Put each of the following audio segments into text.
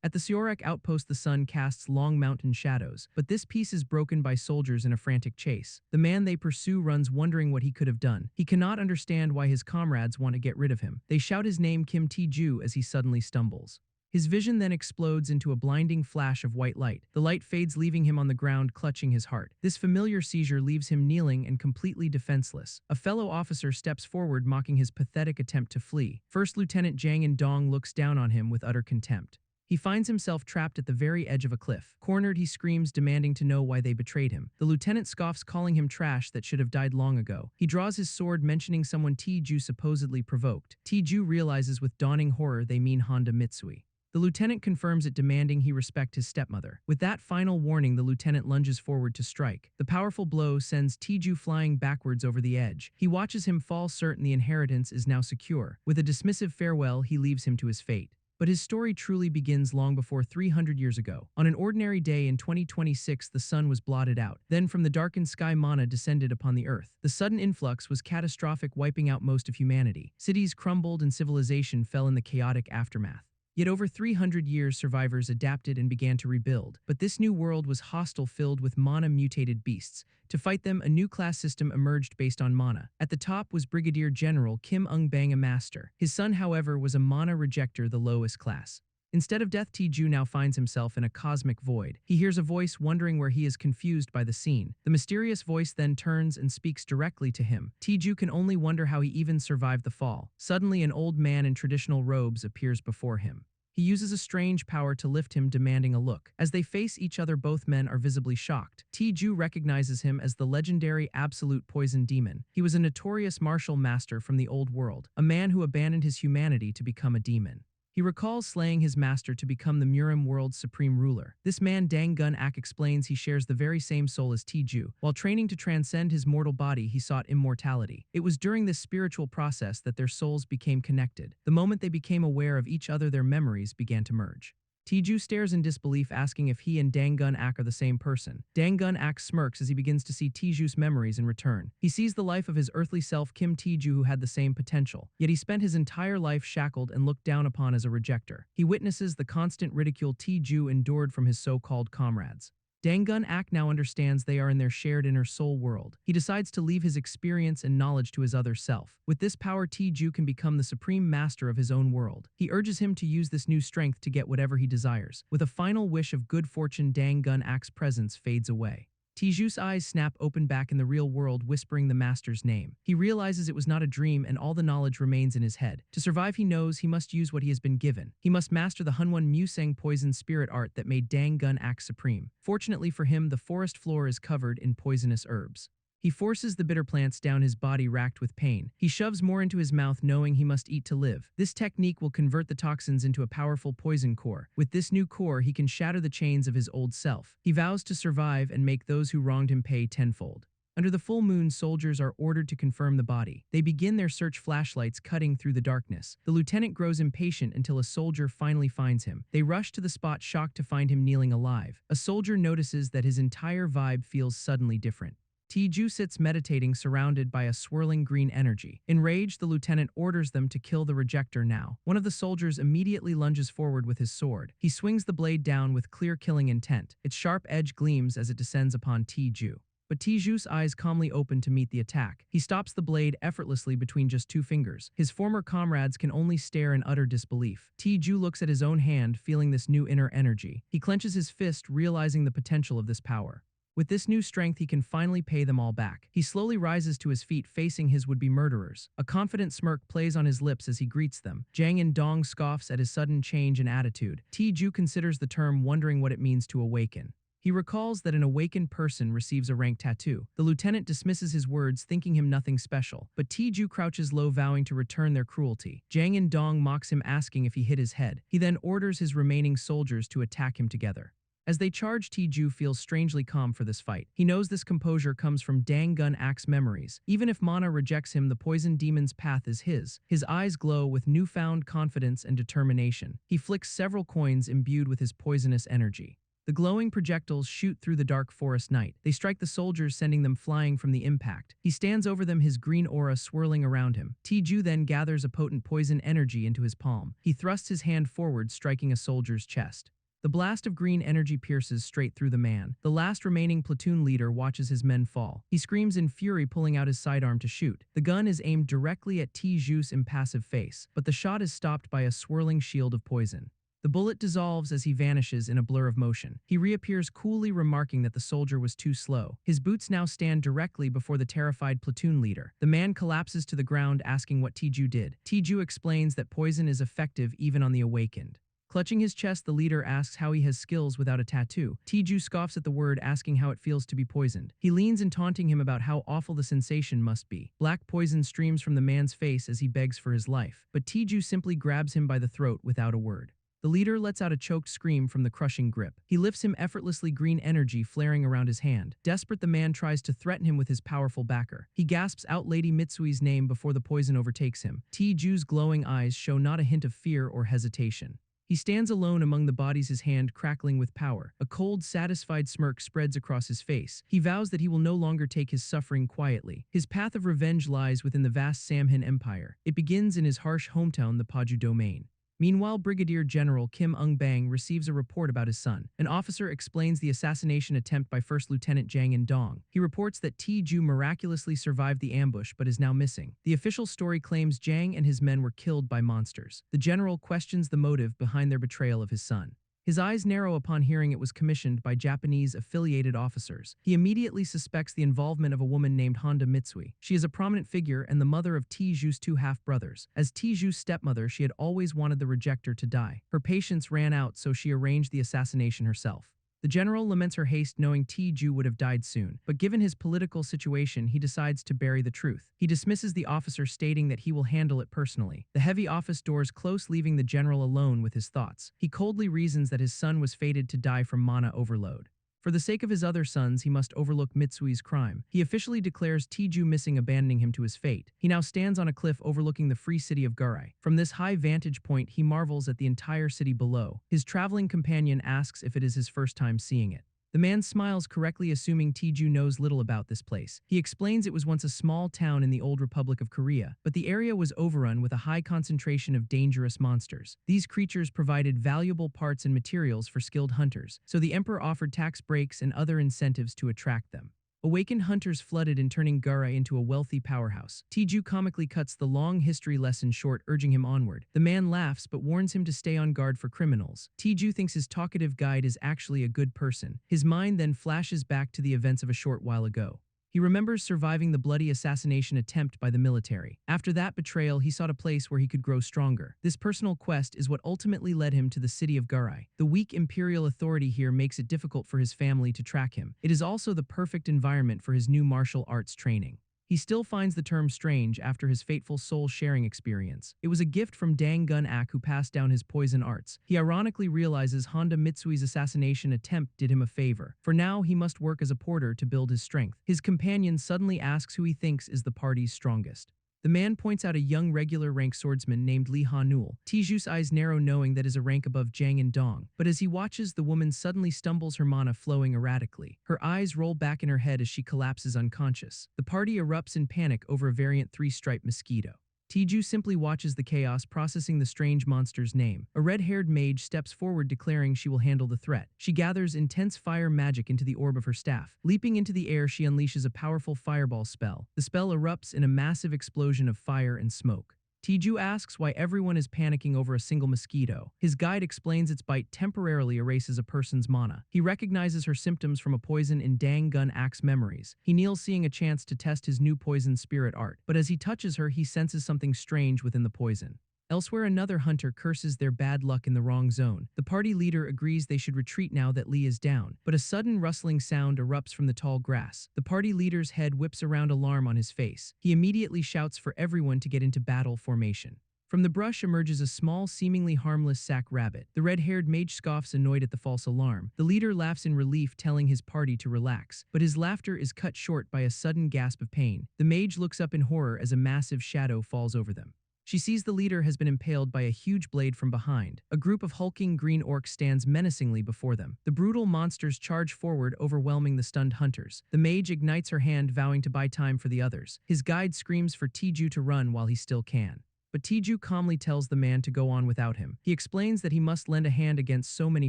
At the Seorak outpost, the sun casts long mountain shadows, but this peace is broken by soldiers in a frantic chase. The man they pursue runs wondering what he could have done. He cannot understand why his comrades want to get rid of him. They shout his name, Kim Tae-ju, as he suddenly stumbles. His vision then explodes into a blinding flash of white light. The light fades, leaving him on the ground clutching his heart. This familiar seizure leaves him kneeling and completely defenseless. A fellow officer steps forward, mocking his pathetic attempt to flee. First Lieutenant Jang In-dong looks down on him with utter contempt. He finds himself trapped at the very edge of a cliff. Cornered, he screams, demanding to know why they betrayed him. The lieutenant scoffs, calling him trash that should have died long ago. He draws his sword, mentioning someone Tae-ju supposedly provoked. Tae-ju realizes with dawning horror they mean Honda Mitsui. The lieutenant confirms it, demanding he respect his stepmother. With that final warning, the lieutenant lunges forward to strike. The powerful blow sends Tae-ju flying backwards over the edge. He watches him fall, certain the inheritance is now secure. With a dismissive farewell, he leaves him to his fate. But his story truly begins long before 300 years ago. On an ordinary day in 2026, the sun was blotted out. Then from the darkened sky, manna descended upon the earth. The sudden influx was catastrophic, wiping out most of humanity. Cities crumbled and civilization fell in the chaotic aftermath. Yet over 300 years, survivors adapted and began to rebuild. But this new world was hostile, filled with mana-mutated beasts. To fight them, a new class system emerged based on mana. At the top was Brigadier General Kim Eung-bang, a master. His son, however, was a mana rejecter, the lowest class. Instead of death, Tae-ju now finds himself in a cosmic void. He hears a voice, wondering where he is, confused by the scene. The mysterious voice then turns and speaks directly to him. Tae-ju can only wonder how he even survived the fall. Suddenly, an old man in traditional robes appears before him. He uses a strange power to lift him, demanding a look. As they face each other, both men are visibly shocked. Tae-ju recognizes him as the legendary Absolute Poison Demon. He was a notorious martial master from the old world, a man who abandoned his humanity to become a demon. He recalls slaying his master to become the Murim world's supreme ruler. This man, Dang Gun-ak, explains he shares the very same soul as Tae-ju. While training to transcend his mortal body, he sought immortality. It was during this spiritual process that their souls became connected. The moment they became aware of each other, their memories began to merge. Tae-ju stares in disbelief, asking if he and Dang Gun-ak are the same person. Dang Gun-ak smirks as he begins to see Tae-ju's memories in return. He sees the life of his earthly self, Kim Tae-ju, who had the same potential. Yet he spent his entire life shackled and looked down upon as a rejecter. He witnesses the constant ridicule Tae-ju endured from his so-called comrades. Dang Gun-ak now understands they are in their shared inner soul world. He decides to leave his experience and knowledge to his other self. With this power, Tae-ju can become the supreme master of his own world. He urges him to use this new strength to get whatever he desires. With a final wish of good fortune, Dang Gun-ak's presence fades away. Tae-ju's eyes snap open back in the real world, whispering the master's name. He realizes it was not a dream and all the knowledge remains in his head. To survive, he knows he must use what he has been given. He must master the Hunwon Musang poison spirit art that made Dang Gun-ak supreme. Fortunately for him, the forest floor is covered in poisonous herbs. He forces the bitter plants down his body, racked with pain. He shoves more into his mouth, knowing he must eat to live. This technique will convert the toxins into a powerful poison core. With this new core, he can shatter the chains of his old self. He vows to survive and make those who wronged him pay tenfold. Under the full moon, soldiers are ordered to confirm the body. They begin their search, flashlights cutting through the darkness. The lieutenant grows impatient until a soldier finally finds him. They rush to the spot, shocked to find him kneeling alive. A soldier notices that his entire vibe feels suddenly different. Tae-ju sits meditating, surrounded by a swirling green energy. Enraged, the lieutenant orders them to kill the rejecter now. One of the soldiers immediately lunges forward with his sword. He swings the blade down with clear killing intent. Its sharp edge gleams as it descends upon Tae-ju. But Tae-ju's eyes calmly open to meet the attack. He stops the blade effortlessly between just 2 fingers. His former comrades can only stare in utter disbelief. Tae-ju looks at his own hand, feeling this new inner energy. He clenches his fist, realizing the potential of this power. With this new strength, he can finally pay them all back. He slowly rises to his feet, facing his would-be murderers. A confident smirk plays on his lips as he greets them. Jang In-dong scoffs at his sudden change in attitude. Tae-ju considers the term, wondering what it means to awaken. He recalls that an awakened person receives a rank tattoo. The lieutenant dismisses his words, thinking him nothing special. But Tae-ju crouches low, vowing to return their cruelty. Jang In-dong mocks him, asking if he hit his head. He then orders his remaining soldiers to attack him together. As they charge, Tae-ju feels strangely calm for this fight. He knows this composure comes from Dang Gun-ak's memories. Even if mana rejects him, the poison demon's path is his. His eyes glow with newfound confidence and determination. He flicks several coins imbued with his poisonous energy. The glowing projectiles shoot through the dark forest night. They strike the soldiers, sending them flying from the impact. He stands over them, his green aura swirling around him. Tae-ju then gathers a potent poison energy into his palm. He thrusts his hand forward, striking a soldier's chest. The blast of green energy pierces straight through the man. The last remaining platoon leader watches his men fall. He screams in fury, pulling out his sidearm to shoot. The gun is aimed directly at Tiju's impassive face, but the shot is stopped by a swirling shield of poison. The bullet dissolves as he vanishes in a blur of motion. He reappears coolly, remarking that the soldier was too slow. His boots now stand directly before the terrified platoon leader. The man collapses to the ground, asking what Tiju did. Tiju explains that poison is effective even on the awakened. Clutching his chest, the leader asks how he has skills without a tattoo. Tiju scoffs at the word, asking how it feels to be poisoned. He leans in, taunting him about how awful the sensation must be. Black poison streams from the man's face as he begs for his life, but Tiju simply grabs him by the throat without a word. The leader lets out a choked scream from the crushing grip. He lifts him effortlessly, green energy flaring around his hand. Desperate, the man tries to threaten him with his powerful backer. He gasps out Lady Mitsui's name before the poison overtakes him. Tiju's glowing eyes show not a hint of fear or hesitation. He stands alone among the bodies, his hand crackling with power. A cold, satisfied smirk spreads across his face. He vows that he will no longer take his suffering quietly. His path of revenge lies within the vast Samhin Empire. It begins in his harsh hometown, the Paju domain. Meanwhile, Brigadier General Kim Ung-bang receives a report about his son. An officer explains the assassination attempt by First Lieutenant Jang In-dong. He reports that Tiju miraculously survived the ambush but is now missing. The official story claims Jang and his men were killed by monsters. The general questions the motive behind their betrayal of his son. His eyes narrow upon hearing it was commissioned by Japanese-affiliated officers. He immediately suspects the involvement of a woman named Honda Mitsui. She is a prominent figure and the mother of Tiju's two half-brothers. As Tiju's stepmother, she had always wanted the rejecter to die. Her patience ran out, so she arranged the assassination herself. The general laments her haste, knowing Tiju would have died soon, but given his political situation, he decides to bury the truth. He dismisses the officer, stating that he will handle it personally. The heavy office doors close, leaving the general alone with his thoughts. He coldly reasons that his son was fated to die from mana overload. For the sake of his other sons, he must overlook Mitsui's crime. He officially declares Tiju missing, abandoning him to his fate. He now stands on a cliff overlooking the free city of Garai. From this high vantage point, he marvels at the entire city below. His traveling companion asks if it is his first time seeing it. The man smiles, correctly assuming Tiju knows little about this place. He explains it was once a small town in the old Republic of Korea, but the area was overrun with a high concentration of dangerous monsters. These creatures provided valuable parts and materials for skilled hunters, so the emperor offered tax breaks and other incentives to attract them. Awakened hunters flooded in, turning Garai into a wealthy powerhouse. Tiju comically cuts the long history lesson short, urging him onward. The man laughs but warns him to stay on guard for criminals. Tiju thinks his talkative guide is actually a good person. His mind then flashes back to the events of a short while ago. He remembers surviving the bloody assassination attempt by the military. After that betrayal, he sought a place where he could grow stronger. This personal quest is what ultimately led him to the city of Garai. The weak imperial authority here makes it difficult for his family to track him. It is also the perfect environment for his new martial arts training. He still finds the term strange after his fateful soul-sharing experience. It was a gift from Dang Gun-ak, who passed down his poison arts. He ironically realizes Honda Mitsui's assassination attempt did him a favor. For now, he must work as a porter to build his strength. His companion suddenly asks who he thinks is the party's strongest. The man points out a young regular rank swordsman named Lee Ha-nul. Tiju's eyes narrow, knowing that is a rank above Jang In-dong. But as he watches, the woman suddenly stumbles, her mana flowing erratically. Her eyes roll back in her head as she collapses unconscious. The party erupts in panic over a variant 3-striped mosquito. Tiju simply watches the chaos, processing the strange monster's name. A red-haired mage steps forward, declaring she will handle the threat. She gathers intense fire magic into the orb of her staff. Leaping into the air, she unleashes a powerful fireball spell. The spell erupts in a massive explosion of fire and smoke. Tiju asks why everyone is panicking over a single mosquito. His guide explains its bite temporarily erases a person's mana. He recognizes her symptoms from a poison in Dang Gun-ak's memories. He kneels, seeing a chance to test his new poison spirit art. But as he touches her, he senses something strange within the poison. Elsewhere, another hunter curses their bad luck in the wrong zone. The party leader agrees they should retreat now that Lee is down, but a sudden rustling sound erupts from the tall grass. The party leader's head whips around, alarm on his face. He immediately shouts for everyone to get into battle formation. From the brush emerges a small, seemingly harmless sack rabbit. The red-haired mage scoffs, annoyed at the false alarm. The leader laughs in relief, telling his party to relax, but his laughter is cut short by a sudden gasp of pain. The mage looks up in horror as a massive shadow falls over them. She sees the leader has been impaled by a huge blade from behind. A group of hulking green orcs stands menacingly before them. The brutal monsters charge forward, overwhelming the stunned hunters. The mage ignites her hand, vowing to buy time for the others. His guide screams for Tiju to run while he still can. but Tiju calmly tells the man to go on without him. He explains that he must lend a hand against so many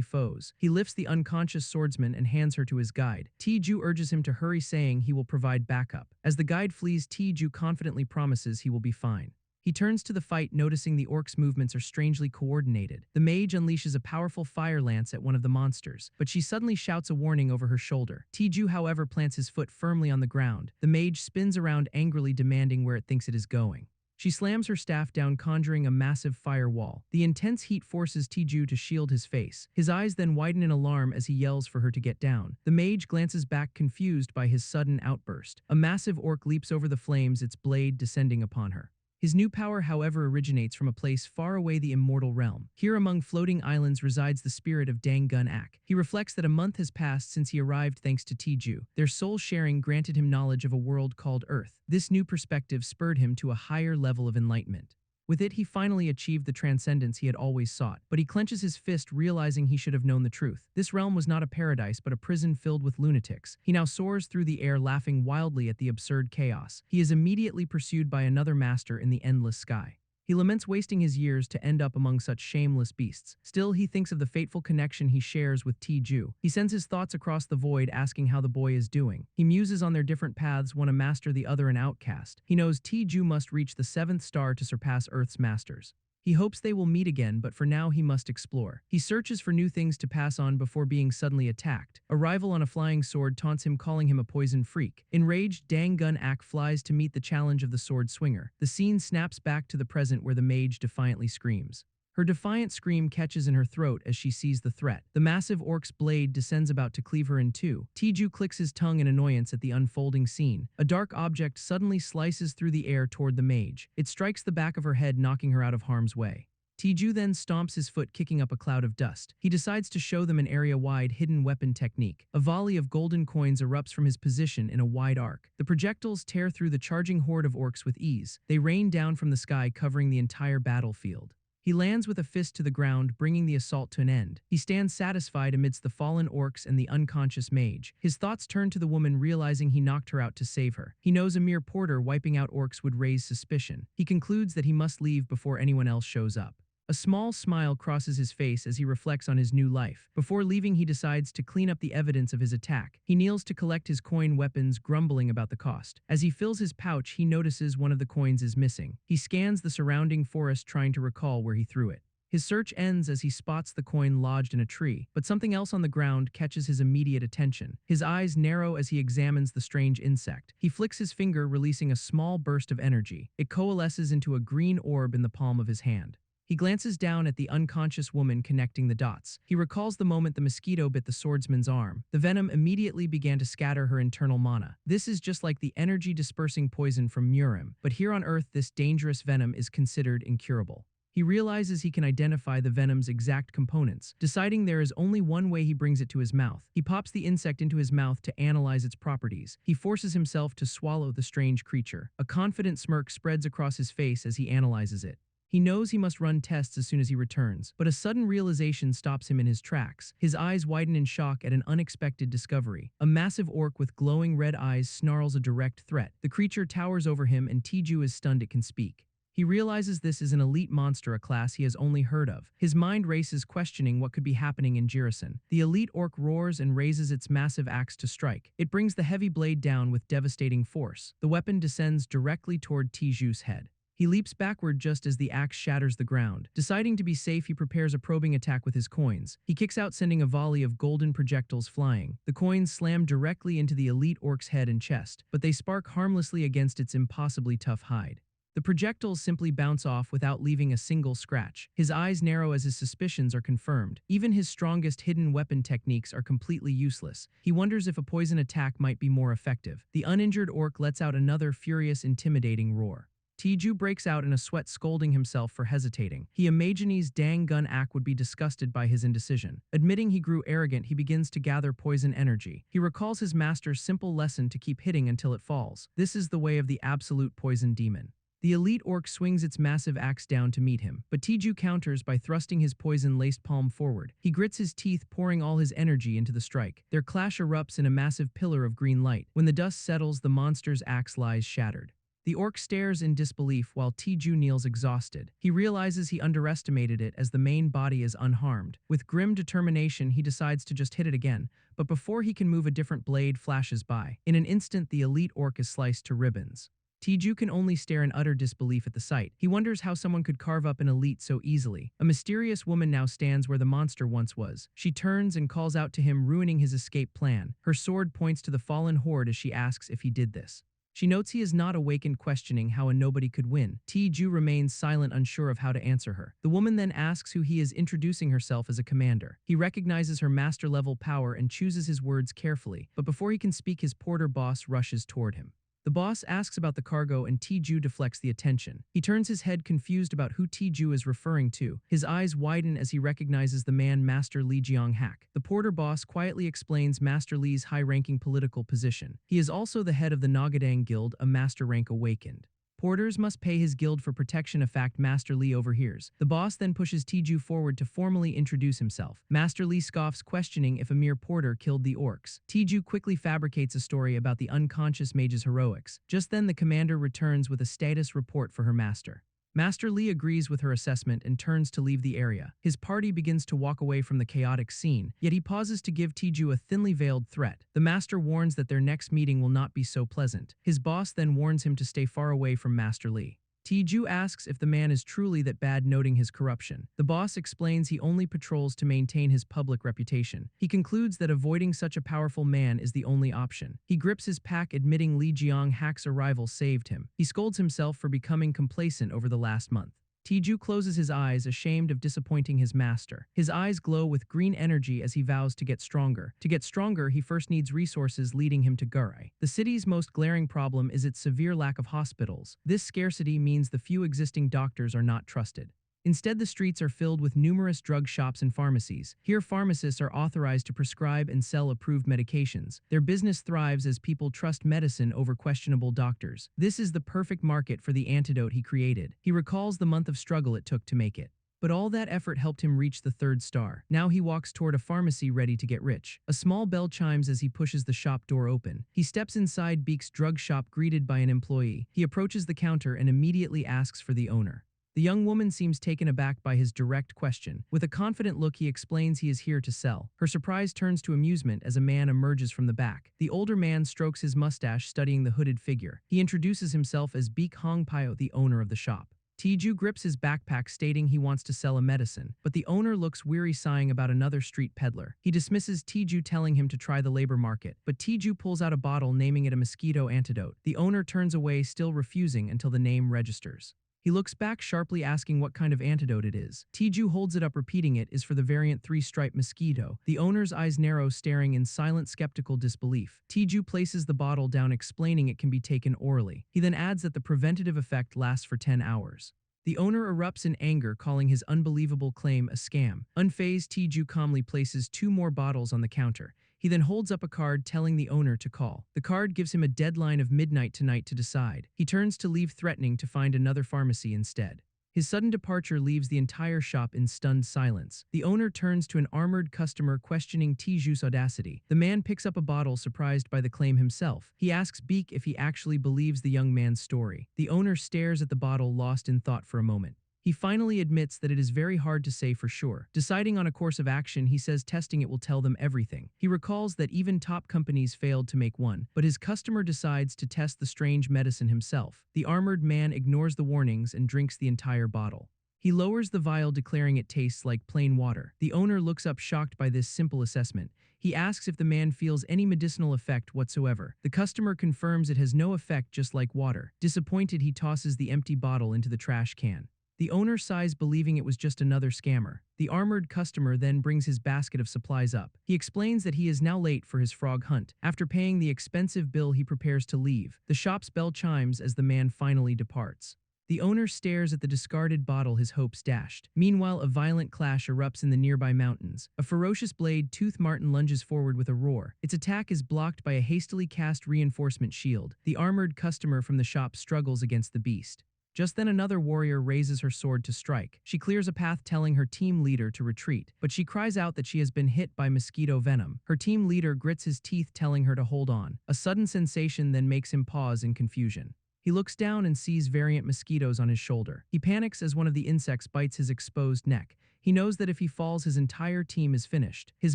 foes. He lifts the unconscious swordsman and hands her to his guide. Tiju urges him to hurry, saying he will provide backup. As the guide flees, Tiju confidently promises he will be fine. He turns to the fight, noticing the orc's movements are strangely coordinated. The mage unleashes a powerful fire lance at one of the monsters, but she suddenly shouts a warning over her shoulder. Tiju, however, plants his foot firmly on the ground. The mage spins around angrily, demanding where it thinks it is going. She slams her staff down, conjuring a massive fire wall. The intense heat forces Tiju to shield his face. His eyes then widen in alarm as he yells for her to get down. The mage glances back, confused by his sudden outburst. A massive orc leaps over the flames, its blade descending upon her. His new power, however, originates from a place far away, the immortal realm. Here among floating islands resides the spirit of Dangun Ak. He reflects that a month has passed since he arrived thanks to Tiju. Their soul sharing granted him knowledge of a world called Earth. This new perspective spurred him to a higher level of enlightenment. With it, he finally achieved the transcendence he had always sought, but he clenches his fist, realizing he should have known the truth. This realm was not a paradise, but a prison filled with lunatics. He now soars through the air, laughing wildly at the absurd chaos. He is immediately pursued by another master in the endless sky. He laments wasting his years to end up among such shameless beasts. Still, he thinks of the fateful connection he shares with Tiju. He sends his thoughts across the void, asking how the boy is doing. He muses on their different paths, one a master, the other an outcast. He knows Tiju must reach the 7th star to surpass Earth's masters. He hopes they will meet again, but for now he must explore. He searches for new things to pass on before being suddenly attacked. A rival on a flying sword taunts him, calling him a poison freak. Enraged, Dangun Ak flies to meet the challenge of the sword swinger. The scene snaps back to the present, where the mage defiantly screams. Her defiant scream catches in her throat as she sees the threat. The massive orc's blade descends, about to cleave her in two. Tiju clicks his tongue in annoyance at the unfolding scene. A dark object suddenly slices through the air toward the mage. It strikes the back of her head, knocking her out of harm's way. Tiju then stomps his foot, kicking up a cloud of dust. He decides to show them an area-wide hidden weapon technique. A volley of golden coins erupts from his position in a wide arc. The projectiles tear through the charging horde of orcs with ease. They rain down from the sky, covering the entire battlefield. He lands with a fist to the ground, bringing the assault to an end. He stands satisfied amidst the fallen orcs and the unconscious mage. His thoughts turn to the woman, realizing he knocked her out to save her. He knows a mere porter wiping out orcs would raise suspicion. He concludes that he must leave before anyone else shows up. A small smile crosses his face as he reflects on his new life. Before leaving, he decides to clean up the evidence of his attack. He kneels to collect his coin weapons, grumbling about the cost. As he fills his pouch, he notices one of the coins is missing. He scans the surrounding forest, trying to recall where he threw it. His search ends as he spots the coin lodged in a tree, but something else on the ground catches his immediate attention. His eyes narrow as he examines the strange insect. He flicks his finger, releasing a small burst of energy. It coalesces into a green orb in the palm of his hand. He glances down at the unconscious woman, connecting the dots. He recalls the moment the mosquito bit the swordsman's arm. The venom immediately began to scatter her internal mana. This is just like the energy-dispersing poison from Murim, but here on Earth this dangerous venom is considered incurable. He realizes he can identify the venom's exact components. Deciding there is only one way, he brings it to his mouth. He pops the insect into his mouth to analyze its properties. He forces himself to swallow the strange creature. A confident smirk spreads across his face as he analyzes it. He knows he must run tests as soon as he returns, but a sudden realization stops him in his tracks. His eyes widen in shock at an unexpected discovery. A massive orc with glowing red eyes snarls a direct threat. The creature towers over him, and Tiju is stunned it can speak. He realizes this is an elite monster, a class he has only heard of. His mind races, questioning what could be happening in Jirison. The elite orc roars and raises its massive axe to strike. It brings the heavy blade down with devastating force. The weapon descends directly toward Tiju's head. He leaps backward just as the axe shatters the ground. Deciding to be safe, he prepares a probing attack with his coins. He kicks out, sending a volley of golden projectiles flying. The coins slam directly into the elite orc's head and chest, but they spark harmlessly against its impossibly tough hide. The projectiles simply bounce off without leaving a single scratch. His eyes narrow as his suspicions are confirmed. Even his strongest hidden weapon techniques are completely useless. He wonders if a poison attack might be more effective. The uninjured orc lets out another furious, intimidating roar. Tiju breaks out in a sweat, scolding himself for hesitating. He imagines Dangun Ak would be disgusted by his indecision. Admitting he grew arrogant, he begins to gather poison energy. He recalls his master's simple lesson to keep hitting until it falls. This is the way of the absolute poison demon. The elite orc swings its massive axe down to meet him, but Tiju counters by thrusting his poison-laced palm forward. He grits his teeth, pouring all his energy into the strike. Their clash erupts in a massive pillar of green light. When the dust settles, the monster's axe lies shattered. The orc stares in disbelief while Tiju kneels exhausted. He realizes he underestimated it as the main body is unharmed. With grim determination, he decides to just hit it again, but before he can move, a different blade flashes by. In an instant, the elite orc is sliced to ribbons. Tiju can only stare in utter disbelief at the sight. He wonders how someone could carve up an elite so easily. A mysterious woman now stands where the monster once was. She turns and calls out to him, ruining his escape plan. Her sword points to the fallen horde as she asks if he did this. She notes he is not awakened, questioning how a nobody could win. Tiju remains silent, unsure of how to answer her. The woman then asks who he is, introducing herself as a commander. He recognizes her master-level power and chooses his words carefully, but before he can speak, his porter boss rushes toward him. The boss asks about the cargo and Tiju deflects the attention. He turns his head, confused about who Tiju is referring to. His eyes widen as he recognizes the man Master Li Jianghak. The porter boss quietly explains Master Li's high-ranking political position. He is also the head of the Nagadang Guild, a master rank awakened. Porters must pay his guild for protection, a fact Master Li overhears. The boss then pushes Tiju forward to formally introduce himself. Master Li scoffs, questioning if a mere porter killed the orcs. Tiju quickly fabricates a story about the unconscious mage's heroics. Just then, the commander returns with a status report for her master. Master Li agrees with her assessment and turns to leave the area. His party begins to walk away from the chaotic scene, yet he pauses to give Tiju a thinly veiled threat. The master warns that their next meeting will not be so pleasant. His boss then warns him to stay far away from Master Li. Tiju asks if the man is truly that bad, noting his corruption. The boss explains he only patrols to maintain his public reputation. He concludes that avoiding such a powerful man is the only option. He grips his pack, admitting Li Jianghak's arrival saved him. He scolds himself for becoming complacent over the last month. Tiju closes his eyes, ashamed of disappointing his master. His eyes glow with green energy as he vows to get stronger. To get stronger, he first needs resources, leading him to Gurai. The city's most glaring problem is its severe lack of hospitals. This scarcity means the few existing doctors are not trusted. Instead, the streets are filled with numerous drug shops and pharmacies. Here, pharmacists are authorized to prescribe and sell approved medications. Their business thrives as people trust medicine over questionable doctors. This is the perfect market for the antidote he created. He recalls the month of struggle it took to make it. But all that effort helped him reach the 3rd star. Now he walks toward a pharmacy ready to get rich. A small bell chimes as he pushes the shop door open. He steps inside Beek's drug shop, greeted by an employee. He approaches the counter and immediately asks for the owner. The young woman seems taken aback by his direct question. With a confident look, he explains he is here to sell. Her surprise turns to amusement as a man emerges from the back. The older man strokes his mustache, studying the hooded figure. He introduces himself as Beek Hongpyo, the owner of the shop. Tiju grips his backpack, stating he wants to sell a medicine, but the owner looks weary, sighing about another street peddler. He dismisses Tiju, telling him to try the labor market, but Tiju pulls out a bottle, naming it a mosquito antidote. The owner turns away, still refusing until the name registers. He looks back sharply, asking what kind of antidote it is. Tiju holds it up, repeating it is for the variant 3-stripe mosquito. The owner's eyes narrow, staring in silent, skeptical disbelief. Tiju places the bottle down, explaining it can be taken orally. He then adds that the preventative effect lasts for 10 hours. The owner erupts in anger, calling his unbelievable claim a scam. Unfazed, Tiju calmly places 2 more bottles on the counter. He then holds up a card, telling the owner to call. The card gives him a deadline of midnight tonight to decide. He turns to leave, threatening to find another pharmacy instead. His sudden departure leaves the entire shop in stunned silence. The owner turns to an armored customer, questioning Tiju's audacity. The man picks up a bottle, surprised by the claim himself. He asks Beek if he actually believes the young man's story. The owner stares at the bottle, lost in thought for a moment. He finally admits that it is very hard to say for sure. Deciding on a course of action, he says testing it will tell them everything. He recalls that even top companies failed to make one, but his customer decides to test the strange medicine himself. The armored man ignores the warnings and drinks the entire bottle. He lowers the vial, declaring it tastes like plain water. The owner looks up, shocked by this simple assessment. He asks if the man feels any medicinal effect whatsoever. The customer confirms it has no effect, just like water. Disappointed, he tosses the empty bottle into the trash can. The owner sighs, believing it was just another scammer. The armored customer then brings his basket of supplies up. He explains that he is now late for his frog hunt. After paying the expensive bill, he prepares to leave. The shop's bell chimes as the man finally departs. The owner stares at the discarded bottle, his hopes dashed. Meanwhile, a violent clash erupts in the nearby mountains. A ferocious blade-toothed marten lunges forward with a roar. Its attack is blocked by a hastily cast reinforcement shield. The armored customer from the shop struggles against the beast. Just then, another warrior raises her sword to strike. She clears a path, telling her team leader to retreat, but she cries out that she has been hit by mosquito venom. Her team leader grits his teeth, telling her to hold on. A sudden sensation then makes him pause in confusion. He He looks down and sees variant mosquitoes on his shoulder. He panics as one of the insects bites his exposed neck. He knows that if he falls, his entire team is finished. His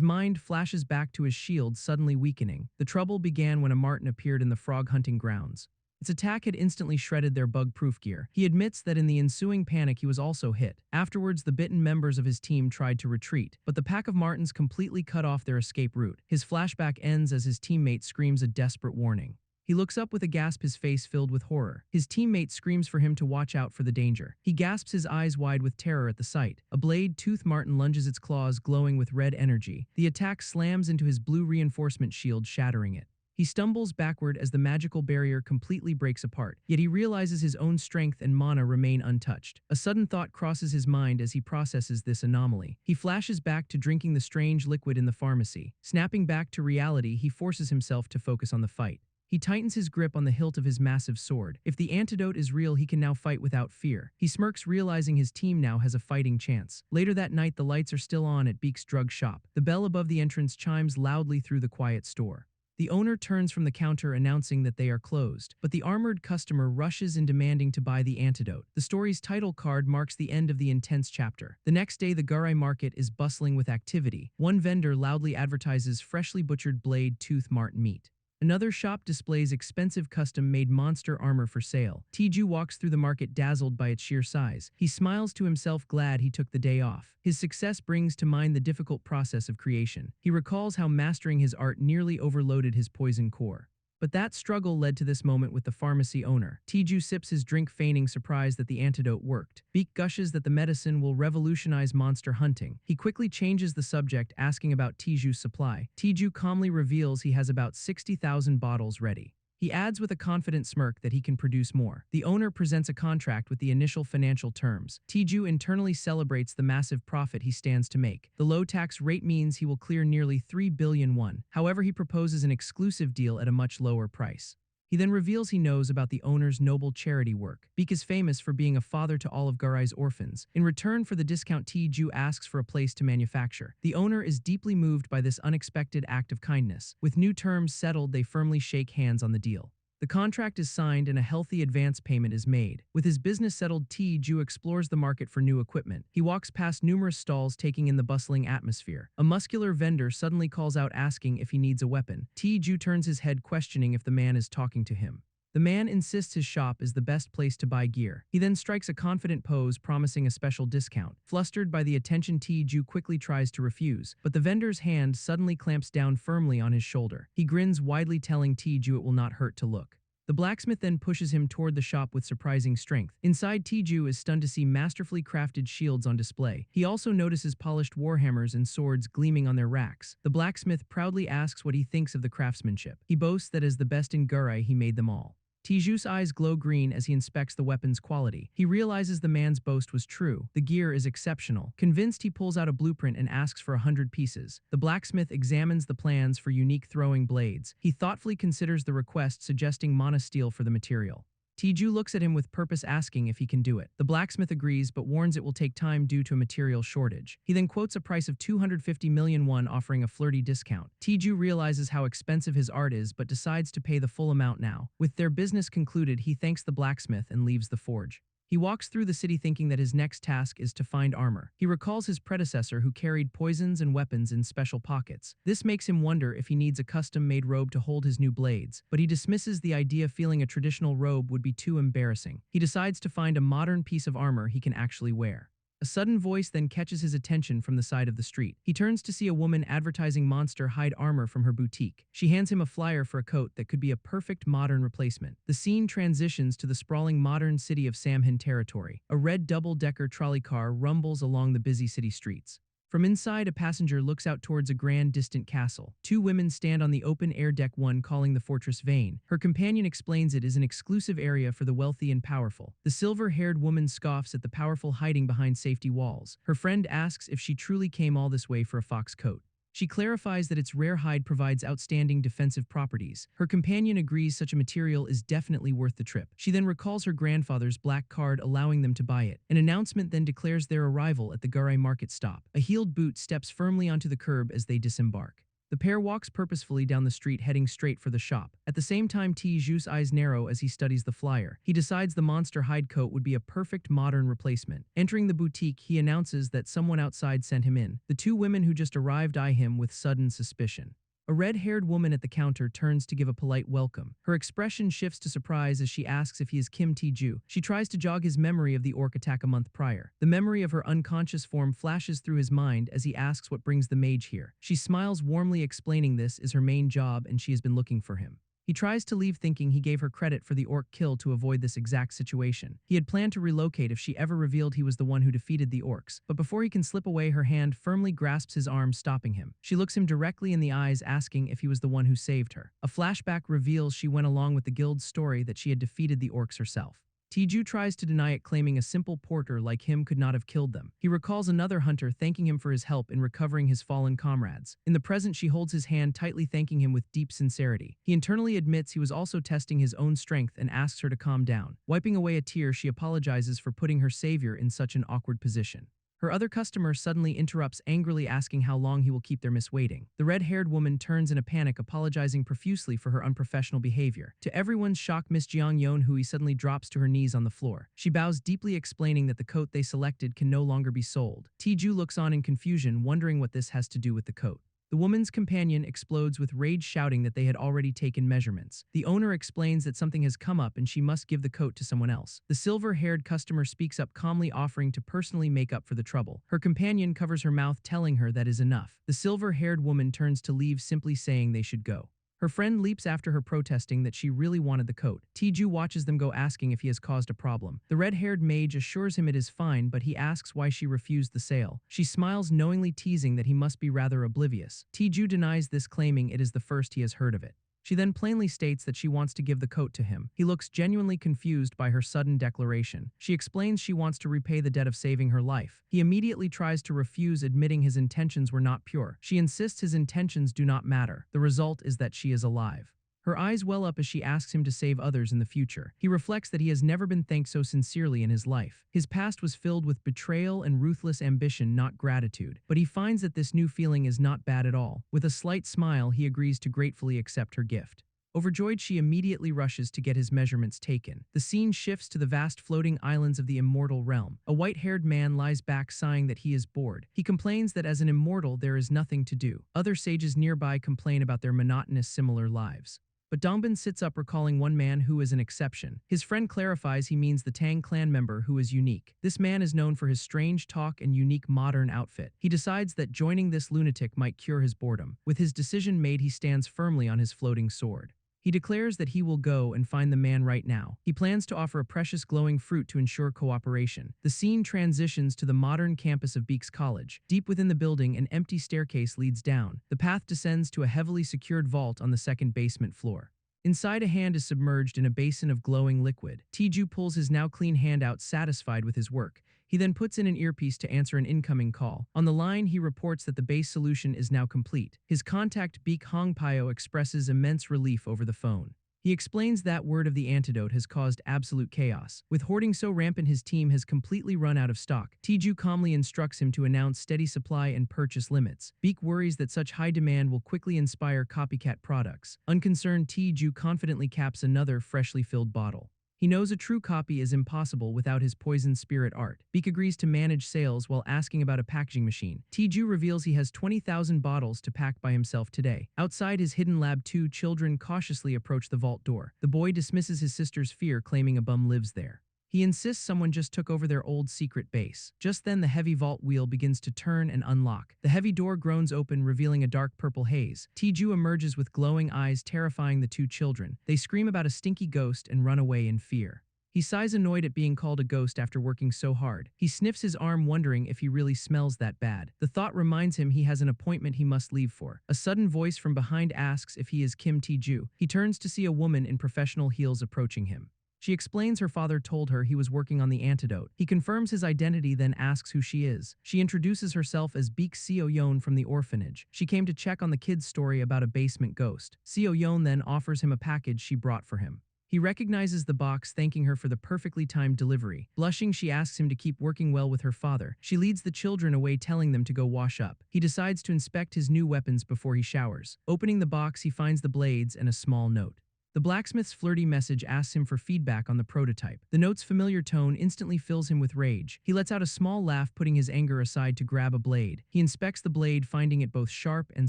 mind flashes back to his shield, suddenly weakening. The trouble began when a marten appeared in the frog hunting grounds. Its attack had instantly shredded their bug-proof gear. He admits that in the ensuing panic he was also hit. Afterwards, the bitten members of his team tried to retreat, but the pack of martens completely cut off their escape route. His flashback ends as his teammate screams a desperate warning. He looks up with a gasp, his face filled with horror. His teammate screams for him to watch out for the danger. He gasps, his eyes wide with terror at the sight. A blade-toothed marten lunges, its claws glowing with red energy. The attack slams into his blue reinforcement shield, shattering it. He stumbles backward as the magical barrier completely breaks apart, yet he realizes his own strength and mana remain untouched. A sudden thought crosses his mind as he processes this anomaly. He flashes back to drinking the strange liquid in the pharmacy. Snapping back to reality, he forces himself to focus on the fight. He tightens his grip on the hilt of his massive sword. If the antidote is real, he can now fight without fear. He smirks, realizing his team now has a fighting chance. Later that night, the lights are still on at Beek's drug shop. The bell above the entrance chimes loudly through the quiet store. The owner turns from the counter, announcing that they are closed, but the armored customer rushes in, demanding to buy the antidote. The story's title card marks the end of the intense chapter. The next day, the Garai market is bustling with activity. One vendor loudly advertises freshly butchered blade-tooth marten meat. Another shop displays expensive custom-made monster armor for sale. Tiju walks through the market, dazzled by its sheer size. He smiles to himself, glad he took the day off. His success brings to mind the difficult process of creation. He recalls how mastering his art nearly overloaded his poison core. But that struggle led to this moment with the pharmacy owner. Tiju sips his drink, feigning surprise that the antidote worked. Beek gushes that the medicine will revolutionize monster hunting. He quickly changes the subject, asking about Tiju's supply. Tiju calmly reveals he has about 60,000 bottles ready. He adds with a confident smirk that he can produce more. The owner presents a contract with the initial financial terms. Tiju internally celebrates the massive profit he stands to make. The low tax rate means he will clear nearly 3 billion won. However, he proposes an exclusive deal at a much lower price. He then reveals he knows about the owner's noble charity work. Beek is famous for being a father to all of Garai's orphans. In return for the discount, Tiju asks for a place to manufacture. The owner is deeply moved by this unexpected act of kindness. With new terms settled, they firmly shake hands on the deal. The contract is signed and a healthy advance payment is made. With his business settled, Tiju explores the market for new equipment. He walks past numerous stalls, taking in the bustling atmosphere. A muscular vendor suddenly calls out, asking if he needs a weapon. Tiju turns his head, questioning if the man is talking to him. The man insists his shop is the best place to buy gear. He then strikes a confident pose, promising a special discount. Flustered by the attention, Tiju quickly tries to refuse, but the vendor's hand suddenly clamps down firmly on his shoulder. He grins widely, telling Tiju it will not hurt to look. The blacksmith then pushes him toward the shop with surprising strength. Inside, Tiju is stunned to see masterfully crafted shields on display. He also notices polished warhammers and swords gleaming on their racks. The blacksmith proudly asks what he thinks of the craftsmanship. He boasts that as the best in Garai, he made them all. Tiju's eyes glow green as he inspects the weapon's quality. He realizes the man's boast was true. The gear is exceptional. Convinced, he pulls out a blueprint and asks for 100 pieces. The blacksmith examines the plans for unique throwing blades. He thoughtfully considers the request, suggesting mana steel for the material. Tiju looks at him with purpose, asking if he can do it. The blacksmith agrees, but warns it will take time due to a material shortage. He then quotes a price of 250 million won, offering a flirty discount. Tiju realizes how expensive his art is, but decides to pay the full amount now. With their business concluded, he thanks the blacksmith and leaves the forge. He walks through the city, thinking that his next task is to find armor. He recalls his predecessor, who carried poisons and weapons in special pockets. This makes him wonder if he needs a custom-made robe to hold his new blades, but he dismisses the idea, feeling a traditional robe would be too embarrassing. He decides to find a modern piece of armor he can actually wear. A sudden voice then catches his attention from the side of the street. He turns to see a woman advertising monster hide armor from her boutique. She hands him a flyer for a coat that could be a perfect modern replacement. The scene transitions to the sprawling modern city of Samhain territory. A red double-decker trolley car rumbles along the busy city streets. From inside, a passenger looks out towards a grand distant castle. Two women stand on the open-air deck, one calling the fortress Vane. Her companion explains it is an exclusive area for the wealthy and powerful. The silver-haired woman scoffs at the powerful hiding behind safety walls. Her friend asks if she truly came all this way for a fox coat. She clarifies that its rare hide provides outstanding defensive properties. Her companion agrees such a material is definitely worth the trip. She then recalls her grandfather's black card, allowing them to buy it. An announcement then declares their arrival at the Garai market stop. A heeled boot steps firmly onto the curb as they disembark. The pair walks purposefully down the street heading straight for the shop. At the same time, Tiju's eyes narrow as he studies the flyer. He decides the monster hide coat would be a perfect modern replacement. Entering the boutique, he announces that someone outside sent him in. The two women who just arrived eye him with sudden suspicion. A red-haired woman at the counter turns to give a polite welcome. Her expression shifts to surprise as she asks if he is Kim Tiju. She tries to jog his memory of the orc attack a month prior. The memory of her unconscious form flashes through his mind as he asks what brings the mage here. She smiles warmly, explaining this is her main job and she has been looking for him. He tries to leave, thinking he gave her credit for the orc kill to avoid this exact situation. He had planned to relocate if she ever revealed he was the one who defeated the orcs, but before he can slip away, her hand firmly grasps his arm, stopping him. She looks him directly in the eyes, asking if he was the one who saved her. A flashback reveals she went along with the guild's story that she had defeated the orcs herself. Tiju tries to deny it, claiming a simple porter like him could not have killed them. He recalls another hunter thanking him for his help in recovering his fallen comrades. In the present, she holds his hand tightly, thanking him with deep sincerity. He internally admits he was also testing his own strength and asks her to calm down. Wiping away a tear, she apologizes for putting her savior in such an awkward position. Her other customer suddenly interrupts, angrily asking how long he will keep their miss waiting. The red-haired woman turns in a panic, apologizing profusely for her unprofessional behavior. To everyone's shock, Miss Jiang Yonhui suddenly drops to her knees on the floor. She bows deeply, explaining that the coat they selected can no longer be sold. Tiju looks on in confusion, wondering what this has to do with the coat. The woman's companion explodes with rage, shouting that they had already taken measurements. The owner explains that something has come up and she must give the coat to someone else. The silver-haired customer speaks up calmly, offering to personally make up for the trouble. Her companion covers her mouth, telling her that is enough. The silver-haired woman turns to leave, simply saying they should go. Her friend leaps after her, protesting that she really wanted the coat. Tiju watches them go, asking if he has caused a problem. The red-haired mage assures him it is fine, but he asks why she refused the sale. She smiles knowingly, teasing that he must be rather oblivious. Tiju denies this, claiming it is the first he has heard of it. She then plainly states that she wants to give the coat to him. He looks genuinely confused by her sudden declaration. She explains she wants to repay the debt of saving her life. He immediately tries to refuse, admitting his intentions were not pure. She insists his intentions do not matter. The result is that she is alive. Her eyes well up as she asks him to save others in the future. He reflects that he has never been thanked so sincerely in his life. His past was filled with betrayal and ruthless ambition, not gratitude. But he finds that this new feeling is not bad at all. With a slight smile, he agrees to gratefully accept her gift. Overjoyed, she immediately rushes to get his measurements taken. The scene shifts to the vast floating islands of the immortal realm. A white-haired man lies back, sighing that he is bored. He complains that as an immortal there is nothing to do. Other sages nearby complain about their monotonous, similar lives. But Dongbin sits up, recalling one man who is an exception. His friend clarifies he means the Tang clan member who is unique. This man is known for his strange talk and unique modern outfit. He decides that joining this lunatic might cure his boredom. With his decision made, he stands firmly on his floating sword. He declares that he will go and find the man right now. He plans to offer a precious glowing fruit to ensure cooperation. The scene transitions to the modern campus of Beeks College. Deep within the building, an empty staircase leads down. The path descends to a heavily secured vault on the second basement floor. Inside, a hand is submerged in a basin of glowing liquid. Tiju pulls his now clean hand out, satisfied with his work. He then puts in an earpiece to answer an incoming call. On the line, he reports that the base solution is now complete. His contact, Beek Hongpyo, expresses immense relief over the phone. He explains that word of the antidote has caused absolute chaos. With hoarding so rampant, his team has completely run out of stock. Tiju calmly instructs him to announce steady supply and purchase limits. Beek worries that such high demand will quickly inspire copycat products. Unconcerned, Tiju confidently caps another freshly filled bottle. He knows a true copy is impossible without his poison spirit art. Beek agrees to manage sales while asking about a packaging machine. Tiju reveals he has 20,000 bottles to pack by himself today. Outside his hidden lab, two children cautiously approach the vault door. The boy dismisses his sister's fear, claiming a bum lives there. He insists someone just took over their old secret base. Just then, the heavy vault wheel begins to turn and unlock. The heavy door groans open, revealing a dark purple haze. Tiju emerges with glowing eyes, terrifying the two children. They scream about a stinky ghost and run away in fear. He sighs, annoyed at being called a ghost after working so hard. He sniffs his arm, wondering if he really smells that bad. The thought reminds him he has an appointment he must leave for. A sudden voice from behind asks if he is Kim Tiju. He turns to see a woman in professional heels approaching him. She explains her father told her he was working on the antidote. He confirms his identity, then asks who she is. She introduces herself as Beek Seo Yon from the orphanage. She came to check on the kid's story about a basement ghost. Seo Yon then offers him a package she brought for him. He recognizes the box, thanking her for the perfectly timed delivery. Blushing, she asks him to keep working well with her father. She leads the children away, telling them to go wash up. He decides to inspect his new weapons before he showers. Opening the box, he finds the blades and a small note. The blacksmith's flirty message asks him for feedback on the prototype. The note's familiar tone instantly fills him with rage. He lets out a small laugh, putting his anger aside to grab a blade. He inspects the blade, finding it both sharp and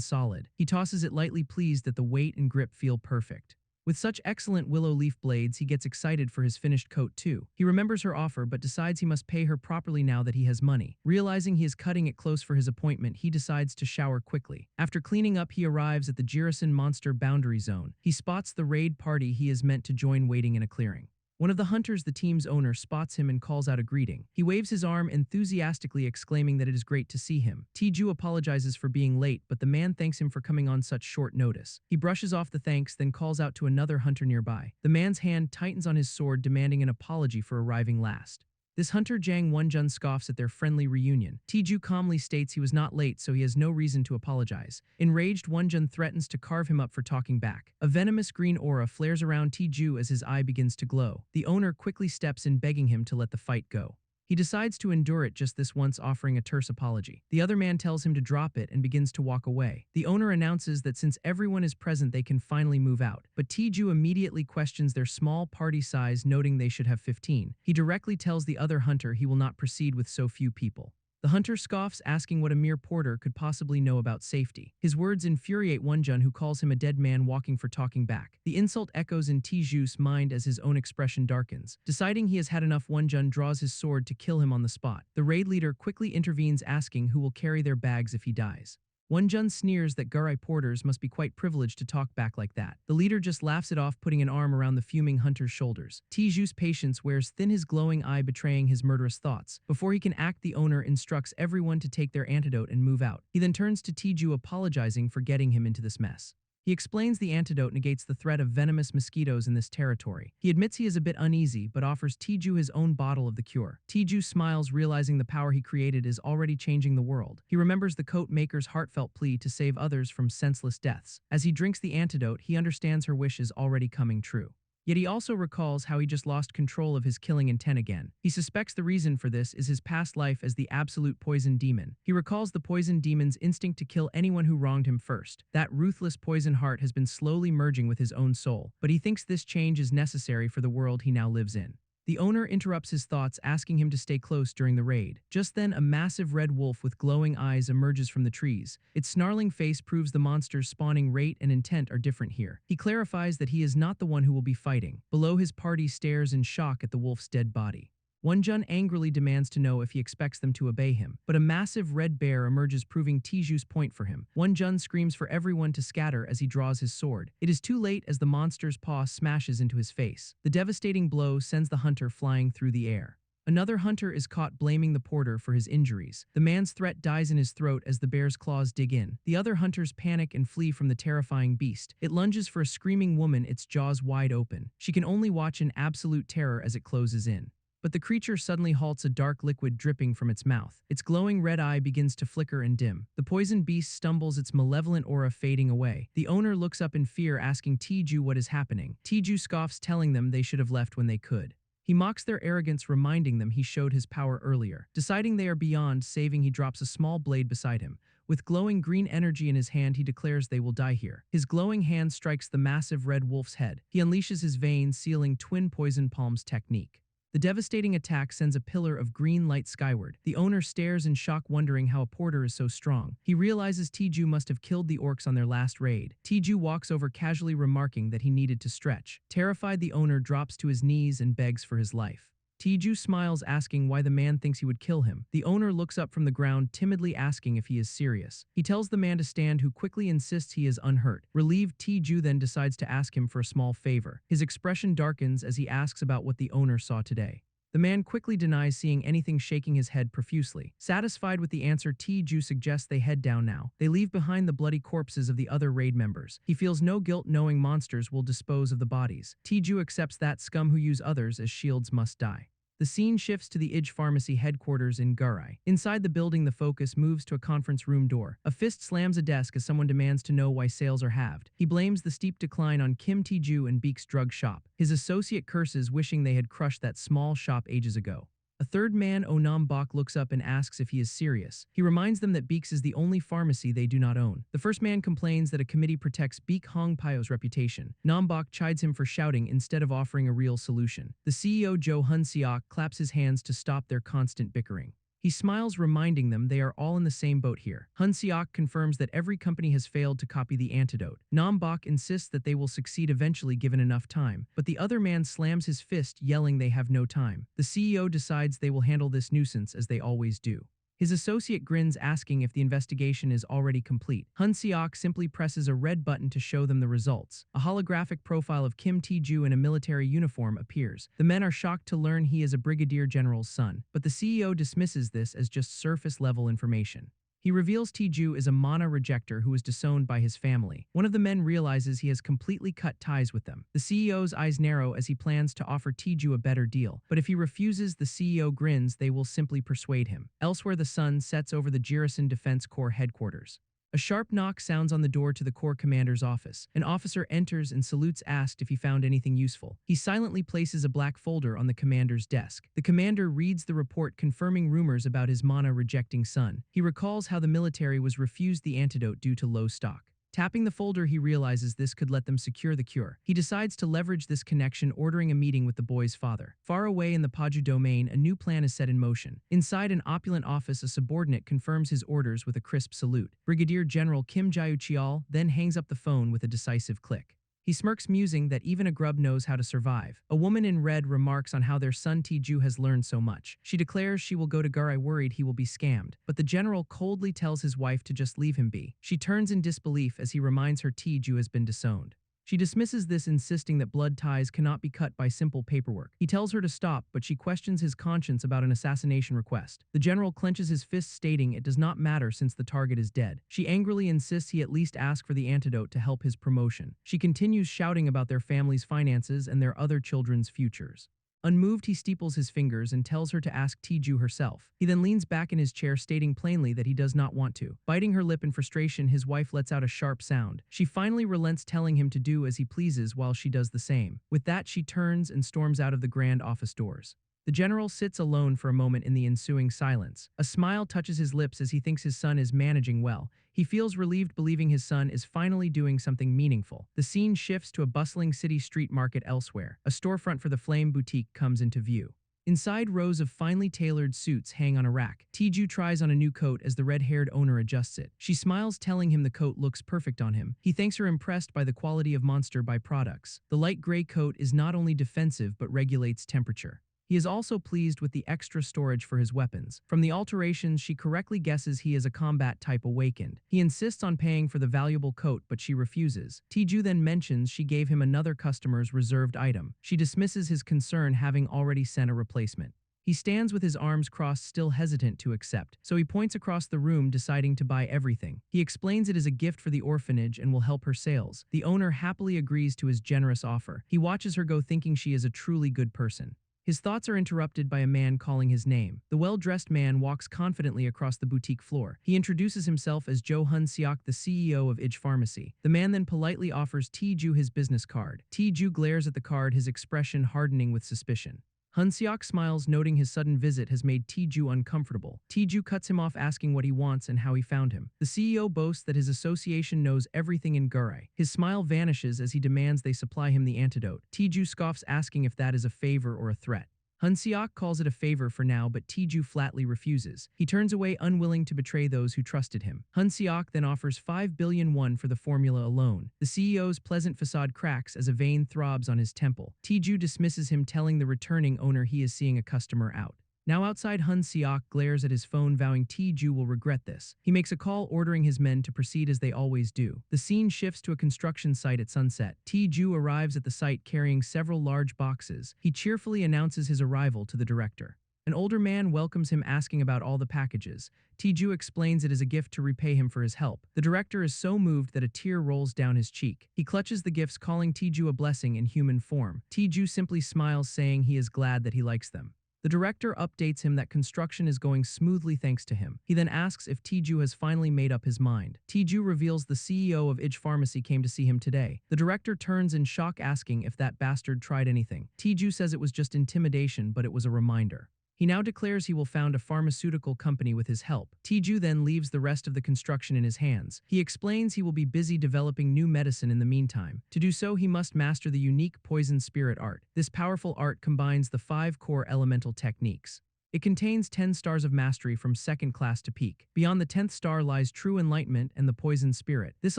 solid. He tosses it lightly, pleased that the weight and grip feel perfect. With such excellent willow leaf blades, he gets excited for his finished coat too. He remembers her offer but decides he must pay her properly now that he has money. Realizing he is cutting it close for his appointment, he decides to shower quickly. After cleaning up, he arrives at the Jirisan monster boundary zone. He spots the raid party he is meant to join waiting in a clearing. One of the hunters, the team's owner, spots him and calls out a greeting. He waves his arm enthusiastically, exclaiming that it is great to see him. Tiju apologizes for being late, but the man thanks him for coming on such short notice. He brushes off the thanks, then calls out to another hunter nearby. The man's hand tightens on his sword, demanding an apology for arriving last. This hunter, Jang Wonjun, scoffs at their friendly reunion. Tiju calmly states he was not late, so he has no reason to apologize. Enraged, Wonjun threatens to carve him up for talking back. A venomous green aura flares around Tiju as his eye begins to glow. The owner quickly steps in, begging him to let the fight go. He decides to endure it just this once, offering a terse apology. The other man tells him to drop it and begins to walk away. The owner announces that since everyone is present, they can finally move out. But Tiju immediately questions their small party size, noting they should have 15. He directly tells the other hunter he will not proceed with so few people. The hunter scoffs, asking what a mere porter could possibly know about safety. His words infuriate Wonjun, who calls him a dead man walking for talking back. The insult echoes in Tiju's mind as his own expression darkens. Deciding he has had enough, Wonjun draws his sword to kill him on the spot. The raid leader quickly intervenes, asking who will carry their bags if he dies. Wonjun sneers that Garai porters must be quite privileged to talk back like that. The leader just laughs it off, putting an arm around the fuming hunter's shoulders. Tiju's patience wears thin, his glowing eye betraying his murderous thoughts. Before he can act, the owner instructs everyone to take their antidote and move out. He then turns to Tiju, apologizing for getting him into this mess. He explains the antidote negates the threat of venomous mosquitoes in this territory. He admits he is a bit uneasy, but offers Tiju his own bottle of the cure. Tiju smiles, realizing the power he created is already changing the world. He remembers the coat maker's heartfelt plea to save others from senseless deaths. As he drinks the antidote, he understands her wish is already coming true. Yet he also recalls how he just lost control of his killing intent again. He suspects the reason for this is his past life as the absolute poison demon. He recalls the poison demon's instinct to kill anyone who wronged him first. That ruthless poison heart has been slowly merging with his own soul, but he thinks this change is necessary for the world he now lives in. The owner interrupts his thoughts, asking him to stay close during the raid. Just then, a massive red wolf with glowing eyes emerges from the trees. Its snarling face proves the monster's spawning rate and intent are different here. He clarifies that he is not the one who will be fighting. Below, his party stares in shock at the wolf's dead body. Wonjun angrily demands to know if he expects them to obey him, but a massive red bear emerges, proving Tiju's point for him. Wonjun screams for everyone to scatter as he draws his sword. It is too late as the monster's paw smashes into his face. The devastating blow sends the hunter flying through the air. Another hunter is caught, blaming the porter for his injuries. The man's threat dies in his throat as the bear's claws dig in. The other hunters panic and flee from the terrifying beast. It lunges for a screaming woman, its jaws wide open. She can only watch in absolute terror as it closes in. But the creature suddenly halts, a dark liquid dripping from its mouth. Its glowing red eye begins to flicker and dim. The poison beast stumbles, its malevolent aura fading away. The owner looks up in fear, asking Tiju what is happening. Tiju scoffs, telling them they should have left when they could. He mocks their arrogance, reminding them he showed his power earlier. Deciding they are beyond saving, he drops a small blade beside him. With glowing green energy in his hand, he declares they will die here. His glowing hand strikes the massive red wolf's head. He unleashes his veins, sealing twin poison palms technique. The devastating attack sends a pillar of green light skyward. The owner stares in shock, wondering how a porter is so strong. He realizes Tiju must have killed the orcs on their last raid. Tiju walks over, casually remarking that he needed to stretch. Terrified, the owner drops to his knees and begs for his life. Tiju smiles, asking why the man thinks he would kill him. The owner looks up from the ground, timidly asking if he is serious. He tells the man to stand, who quickly insists he is unhurt. Relieved, Tiju then decides to ask him for a small favor. His expression darkens as he asks about what the owner saw today. The man quickly denies seeing anything, shaking his head profusely. Satisfied with the answer, Tiju suggests they head down now. They leave behind the bloody corpses of the other raid members. He feels no guilt, knowing monsters will dispose of the bodies. Tiju accepts that scum who use others as shields must die. The scene shifts to the Ij Pharmacy headquarters in Garai. Inside the building, the focus moves to a conference room door. A fist slams a desk as someone demands to know why sales are halved. He blames the steep decline on Kim Tae-ju and Beek's drug shop. His associate curses, wishing they had crushed that small shop ages ago. A third man, Onam Bok, looks up and asks if he is serious. He reminds them that Beek's is the only pharmacy they do not own. The first man complains that a committee protects Beek Hong Pyo's reputation. Nam Bok chides him for shouting instead of offering a real solution. The CEO, Jo Hun Seok, claps his hands to stop their constant bickering. He smiles, reminding them they are all in the same boat here. Hun Seok confirms that every company has failed to copy the antidote. Nam Bok insists that they will succeed eventually given enough time, but the other man slams his fist, yelling they have no time. The CEO decides they will handle this nuisance as they always do. His associate grins, asking if the investigation is already complete. Hun Seok simply presses a red button to show them the results. A holographic profile of Kim Tae-ju in a military uniform appears. The men are shocked to learn he is a brigadier general's son, but the CEO dismisses this as just surface-level information. He reveals Tae-ju is a mana rejecter who was disowned by his family. One of the men realizes he has completely cut ties with them. The CEO's eyes narrow as he plans to offer Tae-ju a better deal, but if he refuses, the CEO grins they will simply persuade him. Elsewhere, the sun sets over the Jirisan Defense Corps headquarters. A sharp knock sounds on the door to the Corps commander's office. An officer enters and salutes, asked if he found anything useful. He silently places a black folder on the commander's desk. The commander reads the report, confirming rumors about his mana-rejecting son. He recalls how the military was refused the antidote due to low stock. Tapping the folder, he realizes this could let them secure the cure. He decides to leverage this connection, ordering a meeting with the boy's father. Far away in the Paju domain, a new plan is set in motion. Inside an opulent office, a subordinate confirms his orders with a crisp salute. Brigadier General Kim Jae-cheol then hangs up the phone with a decisive click. He smirks, musing that even a grub knows how to survive. A woman in red remarks on how their son Tae-ju has learned so much. She declares she will go to Garai, worried he will be scammed, but the general coldly tells his wife to just leave him be. She turns in disbelief as he reminds her Tae-ju has been disowned. She dismisses this, insisting that blood ties cannot be cut by simple paperwork. He tells her to stop, but she questions his conscience about an assassination request. The general clenches his fist, stating it does not matter since the target is dead. She angrily insists he at least ask for the antidote to help his promotion. She continues shouting about their family's finances and their other children's futures. Unmoved, he steeples his fingers and tells her to ask Tae-ju herself. He then leans back in his chair, stating plainly that he does not want to. Biting her lip in frustration, his wife lets out a sharp sound. She finally relents, telling him to do as he pleases while she does the same. With that, she turns and storms out of the grand office doors. The general sits alone for a moment in the ensuing silence. A smile touches his lips as he thinks his son is managing well. He feels relieved, believing his son is finally doing something meaningful. The scene shifts to a bustling city street market elsewhere. A storefront for the Flame Boutique comes into view. Inside, rows of finely tailored suits hang on a rack. Tae-ju tries on a new coat as the red-haired owner adjusts it. She smiles, telling him the coat looks perfect on him. He thanks her, impressed by the quality of Monster byproducts. The light gray coat is not only defensive but regulates temperature. He is also pleased with the extra storage for his weapons. From the alterations, she correctly guesses he is a combat type awakened. He insists on paying for the valuable coat, but she refuses. Tae-ju then mentions she gave him another customer's reserved item. She dismisses his concern, having already sent a replacement. He stands with his arms crossed, still hesitant to accept, so he points across the room, deciding to buy everything. He explains it is a gift for the orphanage and will help her sales. The owner happily agrees to his generous offer. He watches her go, thinking she is a truly good person. His thoughts are interrupted by a man calling his name. The well-dressed man walks confidently across the boutique floor. He introduces himself as Jo Hun Seok, the CEO of Ij Pharmacy. The man then politely offers Tae-ju his business card. Tae-ju glares at the card, his expression hardening with suspicion. Hun Seok smiles, noting his sudden visit has made Tae-ju uncomfortable. Tae-ju cuts him off, asking what he wants and how he found him. The CEO boasts that his association knows everything in Garai. His smile vanishes as he demands they supply him the antidote. Tae-ju scoffs, asking if that is a favor or a threat. Hun Seok calls it a favor for now, but Tae-ju flatly refuses. He turns away, unwilling to betray those who trusted him. Hun Seok then offers 5 billion won for the formula alone. The CEO's pleasant facade cracks as a vein throbs on his temple. Tae-ju dismisses him, telling the returning owner he is seeing a customer out. Now outside, Hun Seok glares at his phone, vowing Tae-ju will regret this. He makes a call, ordering his men to proceed as they always do. The scene shifts to a construction site at sunset. Tae-ju arrives at the site carrying several large boxes. He cheerfully announces his arrival to the director. An older man welcomes him, asking about all the packages. Tae-ju explains it is a gift to repay him for his help. The director is so moved that a tear rolls down his cheek. He clutches the gifts, calling Tae-ju a blessing in human form. Tae-ju simply smiles, saying he is glad that he likes them. The director updates him that construction is going smoothly thanks to him. He then asks if Tiju has finally made up his mind. Tiju reveals the CEO of Ij Pharmacy came to see him today. The director turns in shock asking if that bastard tried anything. Tiju says it was just intimidation, but it was a reminder. He now declares he will found a pharmaceutical company with his help. Tiju then leaves the rest of the construction in his hands. He explains he will be busy developing new medicine in the meantime. To do so, he must master the unique poison spirit art. This powerful art combines the 5 core elemental techniques. It contains 10 stars of mastery from second class to peak. Beyond the 10th star lies true enlightenment and the poison spirit. This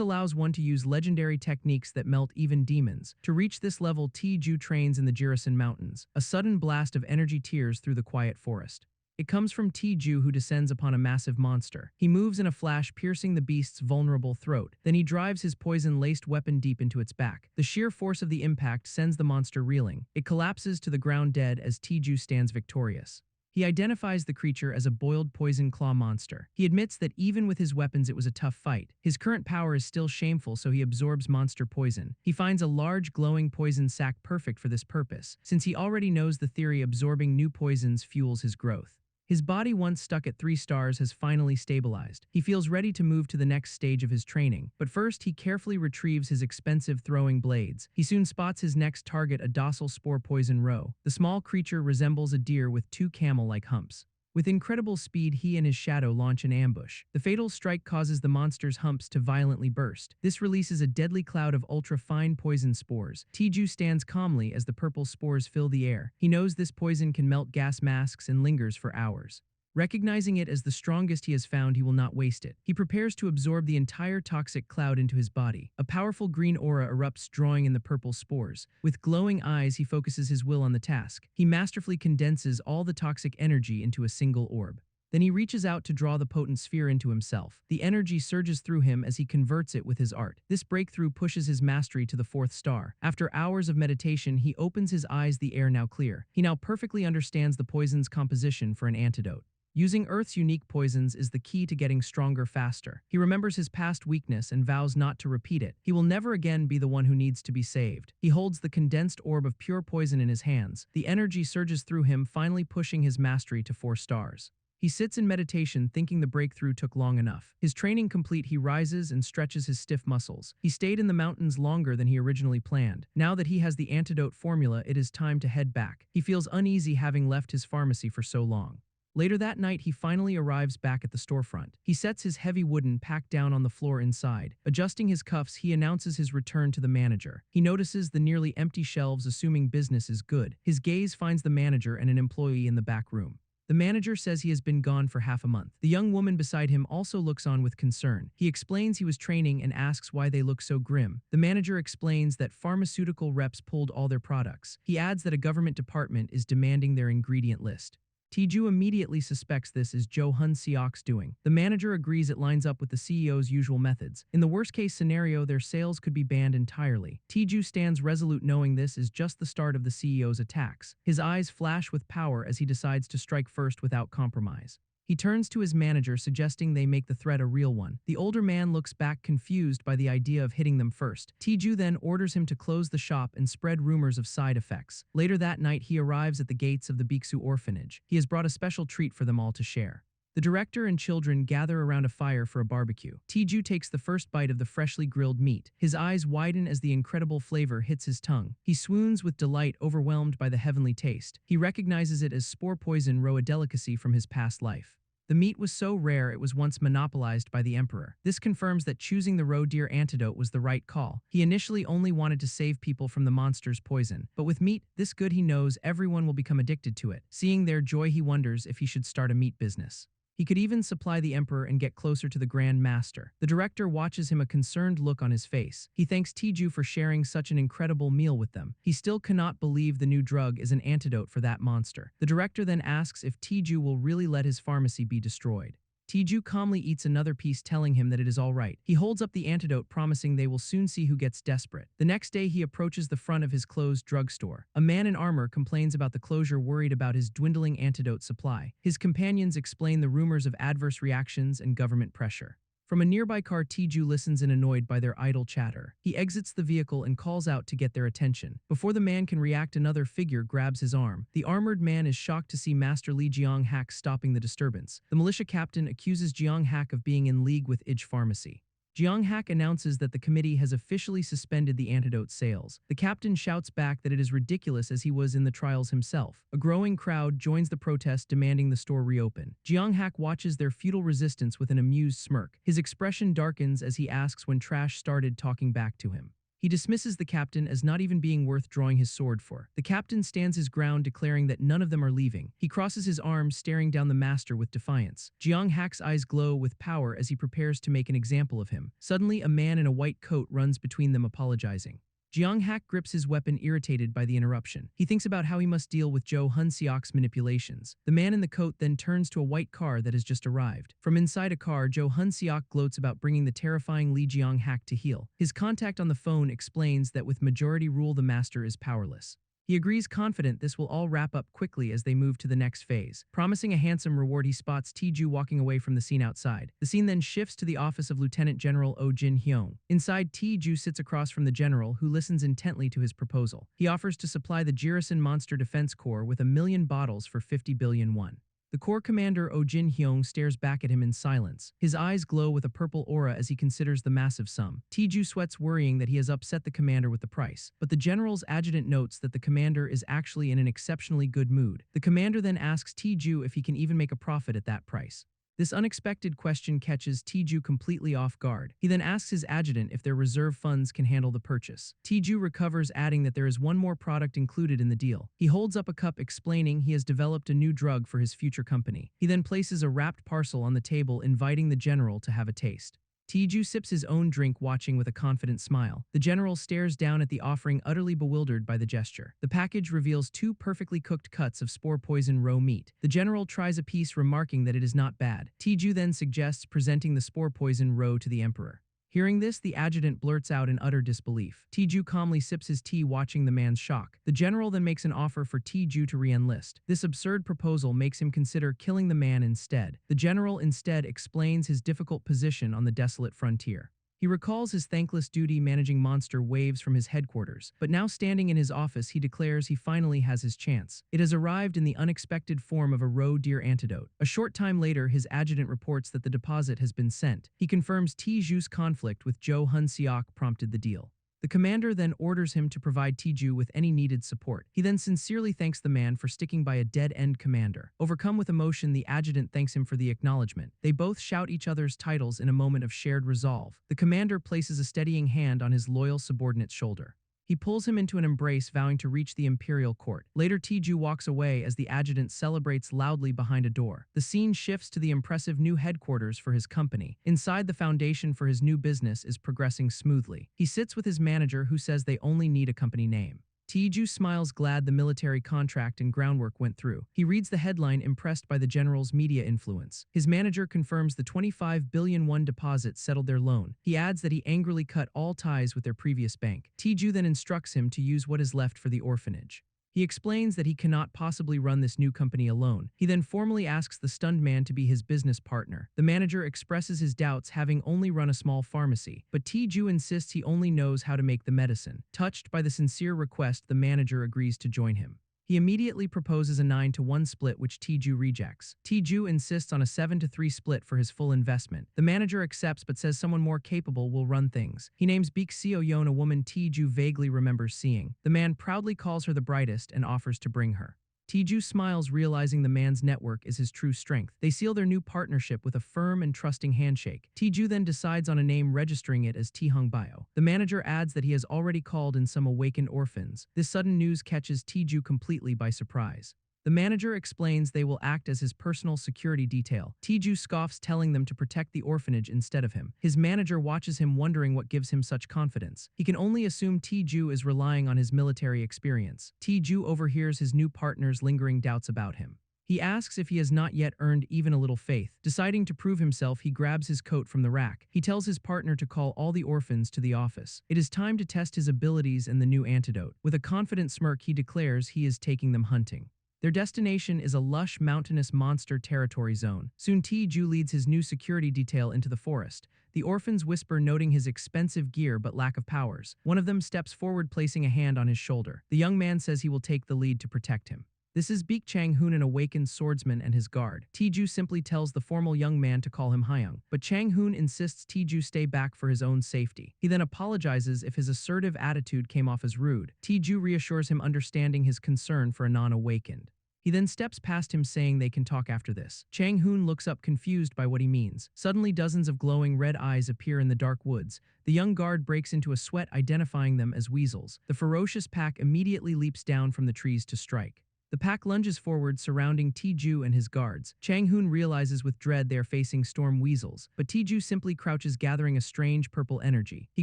allows one to use legendary techniques that melt even demons. To reach this level, Tiju trains in the Jirisan Mountains. A sudden blast of energy tears through the quiet forest. It comes from Tiju, who descends upon a massive monster. He moves in a flash, piercing the beast's vulnerable throat. Then he drives his poison-laced weapon deep into its back. The sheer force of the impact sends the monster reeling. It collapses to the ground dead as Tiju stands victorious. He identifies the creature as a boiled poison claw monster. He admits that even with his weapons it was a tough fight. His current power is still shameful, so he absorbs monster poison. He finds a large glowing poison sac perfect for this purpose, since he already knows the theory absorbing new poisons fuels his growth. His body, once stuck at 3 stars, has finally stabilized. He feels ready to move to the next stage of his training, but first he carefully retrieves his expensive throwing blades. He soon spots his next target, a docile spore poison roe. The small creature resembles a deer with 2 camel-like humps. With incredible speed, he and his shadow launch an ambush. The fatal strike causes the monster's humps to violently burst. This releases a deadly cloud of ultra-fine poison spores. Tiju stands calmly as the purple spores fill the air. He knows this poison can melt gas masks and lingers for hours. Recognizing it as the strongest he has found, he will not waste it. He prepares to absorb the entire toxic cloud into his body. A powerful green aura erupts, drawing in the purple spores. With glowing eyes, he focuses his will on the task. He masterfully condenses all the toxic energy into a single orb. Then he reaches out to draw the potent sphere into himself. The energy surges through him as he converts it with his art. This breakthrough pushes his mastery to the 4th star. After hours of meditation, he opens his eyes, the air now clear. He now perfectly understands the poison's composition for an antidote. Using Earth's unique poisons is the key to getting stronger faster. He remembers his past weakness and vows not to repeat it. He will never again be the one who needs to be saved. He holds the condensed orb of pure poison in his hands. The energy surges through him, finally pushing his mastery to 4 stars. He sits in meditation, thinking the breakthrough took long enough. His training complete, he rises and stretches his stiff muscles. He stayed in the mountains longer than he originally planned. Now that he has the antidote formula, it is time to head back. He feels uneasy having left his pharmacy for so long. Later that night, he finally arrives back at the storefront. He sets his heavy wooden pack down on the floor inside. Adjusting his cuffs, he announces his return to the manager. He notices the nearly empty shelves, assuming business is good. His gaze finds the manager and an employee in the back room. The manager says he has been gone for half a month. The young woman beside him also looks on with concern. He explains he was training and asks why they look so grim. The manager explains that pharmaceutical reps pulled all their products. He adds that a government department is demanding their ingredient list. Tiju immediately suspects this is Jo Hun Seok's doing. The manager agrees it lines up with the CEO's usual methods. In the worst-case scenario, their sales could be banned entirely. Tiju stands resolute, knowing this is just the start of the CEO's attacks. His eyes flash with power as he decides to strike first without compromise. He turns to his manager, suggesting they make the threat a real one. The older man looks back, confused by the idea of hitting them first. Tiju then orders him to close the shop and spread rumors of side effects. Later that night, he arrives at the gates of the Biksu orphanage. He has brought a special treat for them all to share. The director and children gather around a fire for a barbecue. Tiju takes the first bite of the freshly grilled meat. His eyes widen as the incredible flavor hits his tongue. He swoons with delight, overwhelmed by the heavenly taste. He recognizes it as spore poison roe, a delicacy from his past life. The meat was so rare it was once monopolized by the emperor. This confirms that choosing the roe deer antidote was the right call. He initially only wanted to save people from the monster's poison, but with meat, this good, he knows everyone will become addicted to it. Seeing their joy, he wonders if he should start a meat business. He could even supply the emperor and get closer to the Grand Master. The director watches him, a concerned look on his face. He thanks Tiju for sharing such an incredible meal with them. He still cannot believe the new drug is an antidote for that monster. The director then asks if Tiju will really let his pharmacy be destroyed. Tiju calmly eats another piece, telling him that it is all right. He holds up the antidote, promising they will soon see who gets desperate. The next day, he approaches the front of his closed drugstore. A man in armor complains about the closure, worried about his dwindling antidote supply. His companions explain the rumors of adverse reactions and government pressure. From a nearby car, Tiju listens in, annoyed by their idle chatter. He exits the vehicle and calls out to get their attention. Before the man can react, another figure grabs his arm. The armored man is shocked to see Master Lee Jiang-hak stopping the disturbance. The militia captain accuses Jiang-hak of being in league with Ij Pharmacy. Jiang-hak announces that the committee has officially suspended the antidote sales. The captain shouts back that it is ridiculous, as he was in the trials himself. A growing crowd joins the protest, demanding the store reopen. Jiang-hak watches their futile resistance with an amused smirk. His expression darkens as he asks when Trash started talking back to him. He dismisses the captain as not even being worth drawing his sword for. The captain stands his ground, declaring that none of them are leaving. He crosses his arms, staring down the master with defiance. Jiang-hak's eyes glow with power as he prepares to make an example of him. Suddenly, a man in a white coat runs between them, apologizing. Jiang-hak grips his weapon, irritated by the interruption. He thinks about how he must deal with Jo Hun-seok's manipulations. The man in the coat then turns to a white car that has just arrived. From inside a car, Jo Hun-seok gloats about bringing the terrifying Lee Jiang-hak to heel. His contact on the phone explains that with majority rule, the master is powerless. He agrees, confident this will all wrap up quickly as they move to the next phase. Promising a handsome reward, he spots Tiju walking away from the scene outside. The scene then shifts to the office of Lieutenant General Oh Jin-hyung. Inside, Tiju sits across from the general, who listens intently to his proposal. He offers to supply the Jirisan Monster Defense Corps with 1,000,000 bottles for 50 billion won. The Corps commander Oh Jin-hyung stares back at him in silence. His eyes glow with a purple aura as he considers the massive sum. Tiju sweats, worrying that he has upset the commander with the price. But the general's adjutant notes that the commander is actually in an exceptionally good mood. The commander then asks Tiju if he can even make a profit at that price. This unexpected question catches Tiju completely off guard. He then asks his adjutant if their reserve funds can handle the purchase. Tiju recovers, adding that there is one more product included in the deal. He holds up a cup, explaining he has developed a new drug for his future company. He then places a wrapped parcel on the table, inviting the general to have a taste. Tiju sips his own drink, watching with a confident smile. The general stares down at the offering, utterly bewildered by the gesture. The package reveals 2 perfectly cooked cuts of spore poison raw meat. The general tries a piece, remarking that it is not bad. Tiju then suggests presenting the spore poison raw to the emperor. Hearing this, the adjutant blurts out in utter disbelief. Tiju calmly sips his tea, watching the man's shock. The general then makes an offer for Tiju to re-enlist. This absurd proposal makes him consider killing the man instead. The general instead explains his difficult position on the desolate frontier. He recalls his thankless duty managing monster waves from his headquarters, but now standing in his office, he declares he finally has his chance. It has arrived in the unexpected form of a raw deer antidote. A short time later, his adjutant reports that the deposit has been sent. He confirms Tiju's conflict with Jo Hun-seok prompted the deal. The commander then orders him to provide Tiju with any needed support. He then sincerely thanks the man for sticking by a dead-end commander. Overcome with emotion, the adjutant thanks him for the acknowledgement. They both shout each other's titles in a moment of shared resolve. The commander places a steadying hand on his loyal subordinate's shoulder. He pulls him into an embrace, vowing to reach the imperial court. Later, Tiju walks away as the adjutant celebrates loudly behind a door. The scene shifts to the impressive new headquarters for his company. Inside, the foundation for his new business is progressing smoothly. He sits with his manager, who says they only need a company name. Tiju smiles, glad the military contract and groundwork went through. He reads the headline, impressed by the general's media influence. His manager confirms the 25 billion won deposit settled their loan. He adds that he angrily cut all ties with their previous bank. Tiju then instructs him to use what is left for the orphanage. He explains that he cannot possibly run this new company alone. He then formally asks the stunned man to be his business partner. The manager expresses his doubts, having only run a small pharmacy, but Tiju insists he only knows how to make the medicine. Touched by the sincere request, the manager agrees to join him. He immediately proposes a 9-to-1 split, which Tiju rejects. Tiju insists on a 7-to-3 split for his full investment. The manager accepts, but says someone more capable will run things. He names Baek Seo-yeon, a woman Tiju vaguely remembers seeing. The man proudly calls her the brightest and offers to bring her. Tiju smiles, realizing the man's network is his true strength. They seal their new partnership with a firm and trusting handshake. Tiju then decides on a name, registering it as Tihung Bio. The manager adds that he has already called in some awakened orphans. This sudden news catches Tiju completely by surprise. The manager explains they will act as his personal security detail. Tiju scoffs, telling them to protect the orphanage instead of him. His manager watches him, wondering what gives him such confidence. He can only assume Tiju is relying on his military experience. Tiju overhears his new partner's lingering doubts about him. He asks if he has not yet earned even a little faith. Deciding to prove himself, he grabs his coat from the rack. He tells his partner to call all the orphans to the office. It is time to test his abilities and the new antidote. With a confident smirk, he declares he is taking them hunting. Their destination is a lush mountainous monster territory zone. Soon Ti-ju leads his new security detail into the forest. The orphans whisper, noting his expensive gear but lack of powers. One of them steps forward, placing a hand on his shoulder. The young man says he will take the lead to protect him. This is Baek Chang-hoon, an awakened swordsman, and his guard. Ti-ju simply tells the formal young man to call him Hyung, but Chang-hoon insists Ti-ju stay back for his own safety. He then apologizes if his assertive attitude came off as rude. Ti-ju reassures him, understanding his concern for a non-awakened. He then steps past him, saying they can talk after this. Chang-hoon looks up, confused by what he means. Suddenly, dozens of glowing red eyes appear in the dark woods. The young guard breaks into a sweat, identifying them as weasels. The ferocious pack immediately leaps down from the trees to strike. The pack lunges forward, surrounding Ti-ju and his guards. Chang-hoon realizes with dread they are facing storm weasels, but Ti-ju simply crouches, gathering a strange purple energy. He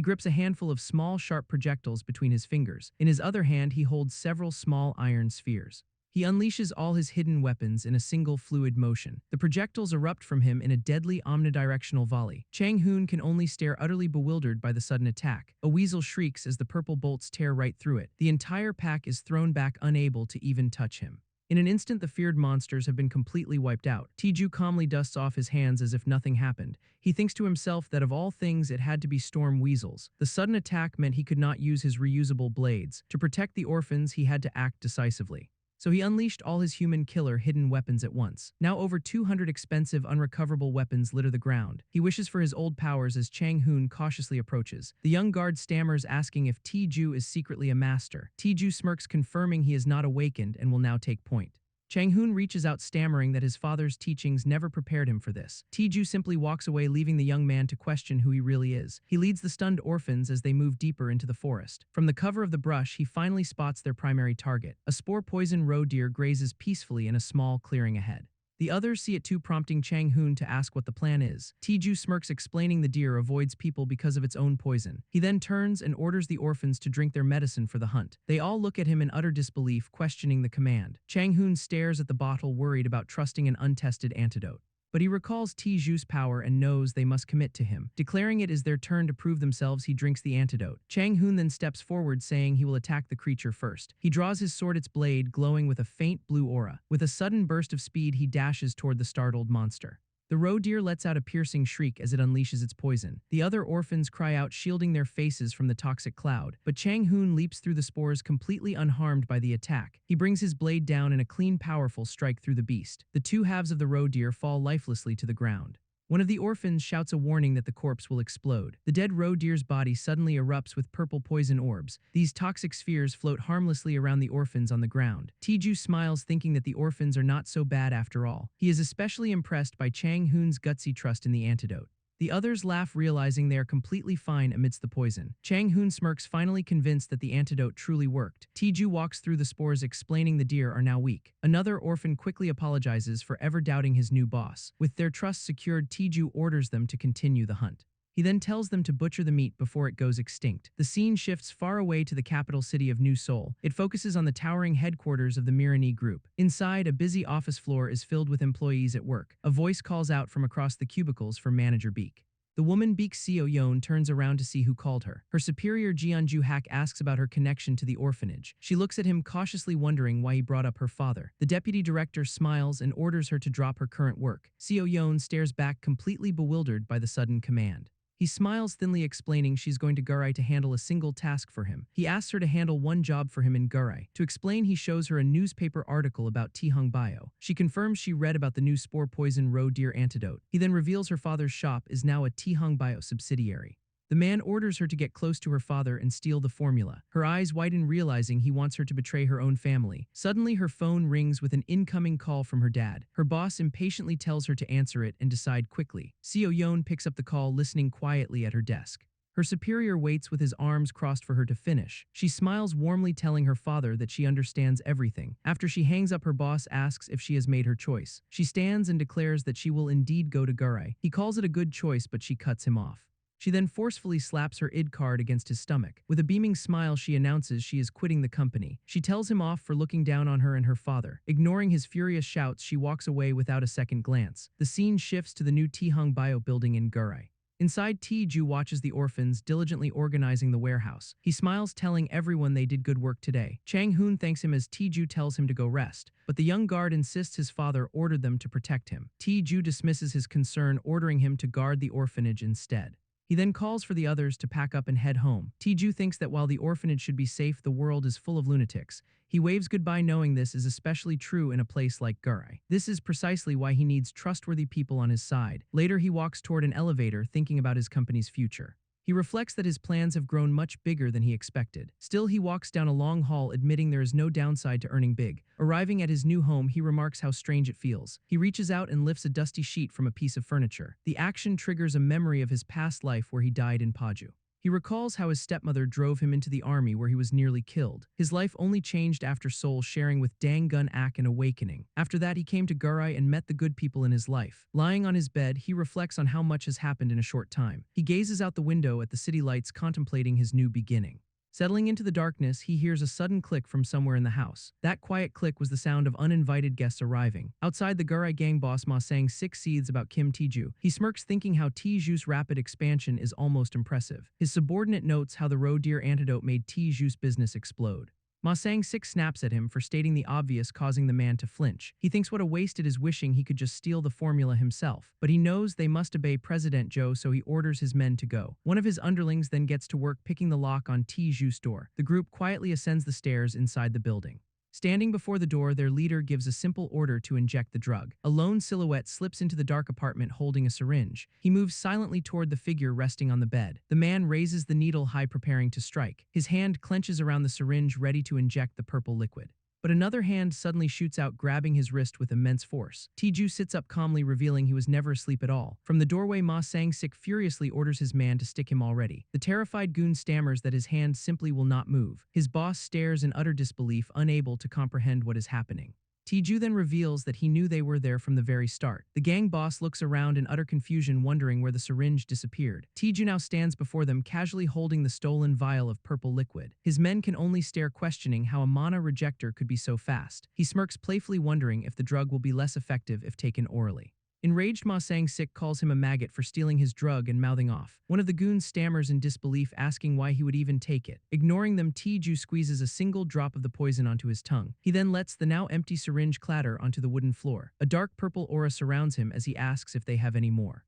grips a handful of small, sharp projectiles between his fingers. In his other hand, he holds several small iron spheres. He unleashes all his hidden weapons in a single fluid motion. The projectiles erupt from him in a deadly omnidirectional volley. Chang-hoon can only stare, utterly bewildered by the sudden attack. A weasel shrieks as the purple bolts tear right through it. The entire pack is thrown back, unable to even touch him. In an instant, the feared monsters have been completely wiped out. Ti-ju calmly dusts off his hands as if nothing happened. He thinks to himself that of all things it had to be storm weasels. The sudden attack meant he could not use his reusable blades. To protect the orphans, he had to act decisively. So he unleashed all his human killer hidden weapons at once. Now over 200 expensive, unrecoverable weapons litter the ground. He wishes for his old powers as Chang-hoon cautiously approaches. The young guard stammers, asking if Ti-ju is secretly a master. Ti-ju smirks, confirming he is not awakened and will now take point. Chang-hoon reaches out, stammering that his father's teachings never prepared him for this. Ti-ju simply walks away, leaving the young man to question who he really is. He leads the stunned orphans as they move deeper into the forest. From the cover of the brush, he finally spots their primary target. A spore-poison roe deer grazes peacefully in a small clearing ahead. The others see it too, prompting Chang-hoon to ask what the plan is. Ti-ju smirks, explaining the deer avoids people because of its own poison. He then turns and orders the orphans to drink their medicine for the hunt. They all look at him in utter disbelief, questioning the command. Chang-hoon stares at the bottle, worried about trusting an untested antidote. But he recalls Ti-ju's power and knows they must commit to him. Declaring it is their turn to prove themselves, he drinks the antidote. Chang-hoon then steps forward, saying he will attack the creature first. He draws his sword, its blade glowing with a faint blue aura. With a sudden burst of speed, he dashes toward the startled monster. The roe deer lets out a piercing shriek as it unleashes its poison. The other orphans cry out, shielding their faces from the toxic cloud. But Chang-hoon leaps through the spores, completely unharmed by the attack. He brings his blade down in a clean, powerful strike through the beast. The two halves of the roe deer fall lifelessly to the ground. One of the orphans shouts a warning that the corpse will explode. The dead roe deer's body suddenly erupts with purple poison orbs. These toxic spheres float harmlessly around the orphans on the ground. Ti-ju smiles, thinking that the orphans are not so bad after all. He is especially impressed by Chang-hoon's gutsy trust in the antidote. The others laugh, realizing they are completely fine amidst the poison. Chang-hoon smirks, finally convinced that the antidote truly worked. Ti-ju walks through the spores, explaining the deer are now weak. Another orphan quickly apologizes for ever doubting his new boss. With their trust secured, Ti-ju orders them to continue the hunt. He then tells them to butcher the meat before it goes extinct. The scene shifts far away to the capital city of New Seoul. It focuses on the towering headquarters of the Mirani Group. Inside, a busy office floor is filled with employees at work. A voice calls out from across the cubicles for Manager Baek. The woman Baek Seo-yeon turns around to see who called her. Her superior Jeonju Hak asks about her connection to the orphanage. She looks at him, cautiously wondering why he brought up her father. The deputy director smiles and orders her to drop her current work. Seo-yeon stares back, completely bewildered by the sudden command. He smiles thinly, explaining she's going to Gurai to handle a single task for him. He asks her to handle one job for him in Gurai. To explain, he shows her a newspaper article about Tihung Bio. She confirms she read about the new spore poison roe deer antidote. He then reveals her father's shop is now a Tihung Bio subsidiary. The man orders her to get close to her father and steal the formula. Her eyes widen, realizing he wants her to betray her own family. Suddenly, her phone rings with an incoming call from her dad. Her boss impatiently tells her to answer it and decide quickly. Seo-yeon picks up the call, listening quietly at her desk. Her superior waits with his arms crossed for her to finish. She smiles warmly, telling her father that she understands everything. After she hangs up, her boss asks if she has made her choice. She stands and declares that she will indeed go to Gurai. He calls it a good choice, but she cuts him off. She then forcefully slaps her ID card against his stomach. With a beaming smile, she announces she is quitting the company. She tells him off for looking down on her and her father. Ignoring his furious shouts, she walks away without a second glance. The scene shifts to the new Tihung Bio building in Gurai. Inside, Ju watches the orphans diligently organizing the warehouse. He smiles, telling everyone they did good work today. Chang Hoon thanks him as Ju tells him to go rest, but the young guard insists his father ordered them to protect him. Ju dismisses his concern, ordering him to guard the orphanage instead. He then calls for the others to pack up and head home. Ju thinks that while the orphanage should be safe, the world is full of lunatics. He waves goodbye, knowing this is especially true in a place like Gurai. This is precisely why he needs trustworthy people on his side. Later, he walks toward an elevator, thinking about his company's future. He reflects that his plans have grown much bigger than he expected. Still, he walks down a long hall, admitting there is no downside to earning big. Arriving at his new home, he remarks how strange it feels. He reaches out and lifts a dusty sheet from a piece of furniture. The action triggers a memory of his past life where he died in Paju. He recalls how his stepmother drove him into the army where he was nearly killed. His life only changed after Seoul sharing with Dang Gun Ak an awakening. After that, he came to Gurai and met the good people in his life. Lying on his bed, he reflects on how much has happened in a short time. He gazes out the window at the city lights, contemplating his new beginning. Settling into the darkness, he hears a sudden click from somewhere in the house. That quiet click was the sound of uninvited guests arriving. Outside, the Gurai gang boss Ma Sang-sik seethes about Kim Tae-ju. He smirks, thinking how Tae-ju's rapid expansion is almost impressive. His subordinate notes how the roe deer antidote made Tae-ju's business explode. Ma Sang-sik snaps at him for stating the obvious, causing the man to flinch. He thinks what a waste it is, wishing he could just steal the formula himself. But he knows they must obey President Joe, so he orders his men to go. One of his underlings then gets to work picking the lock on Tae-ju's door. The group quietly ascends the stairs inside the building. Standing before the door, their leader gives a simple order to inject the drug. A lone silhouette slips into the dark apartment holding a syringe. He moves silently toward the figure resting on the bed. The man raises the needle high, preparing to strike. His hand clenches around the syringe, ready to inject the purple liquid. But another hand suddenly shoots out, grabbing his wrist with immense force. Tae-ju sits up calmly, revealing he was never asleep at all. From the doorway, Ma Sang-sik furiously orders his man to stick him already. The terrified goon stammers that his hand simply will not move. His boss stares in utter disbelief, unable to comprehend what is happening. Tae-ju then reveals that he knew they were there from the very start. The gang boss looks around in utter confusion, wondering where the syringe disappeared. Tae-ju now stands before them, casually holding the stolen vial of purple liquid. His men can only stare, questioning how a mana rejector could be so fast. He smirks, playfully wondering if the drug will be less effective if taken orally. Enraged, Ma Sang-sik calls him a maggot for stealing his drug and mouthing off. One of the goons stammers in disbelief, asking why he would even take it. Ignoring them, Tae-ju squeezes a single drop of the poison onto his tongue. He then lets the now empty syringe clatter onto the wooden floor. A dark purple aura surrounds him as he asks if they have any more.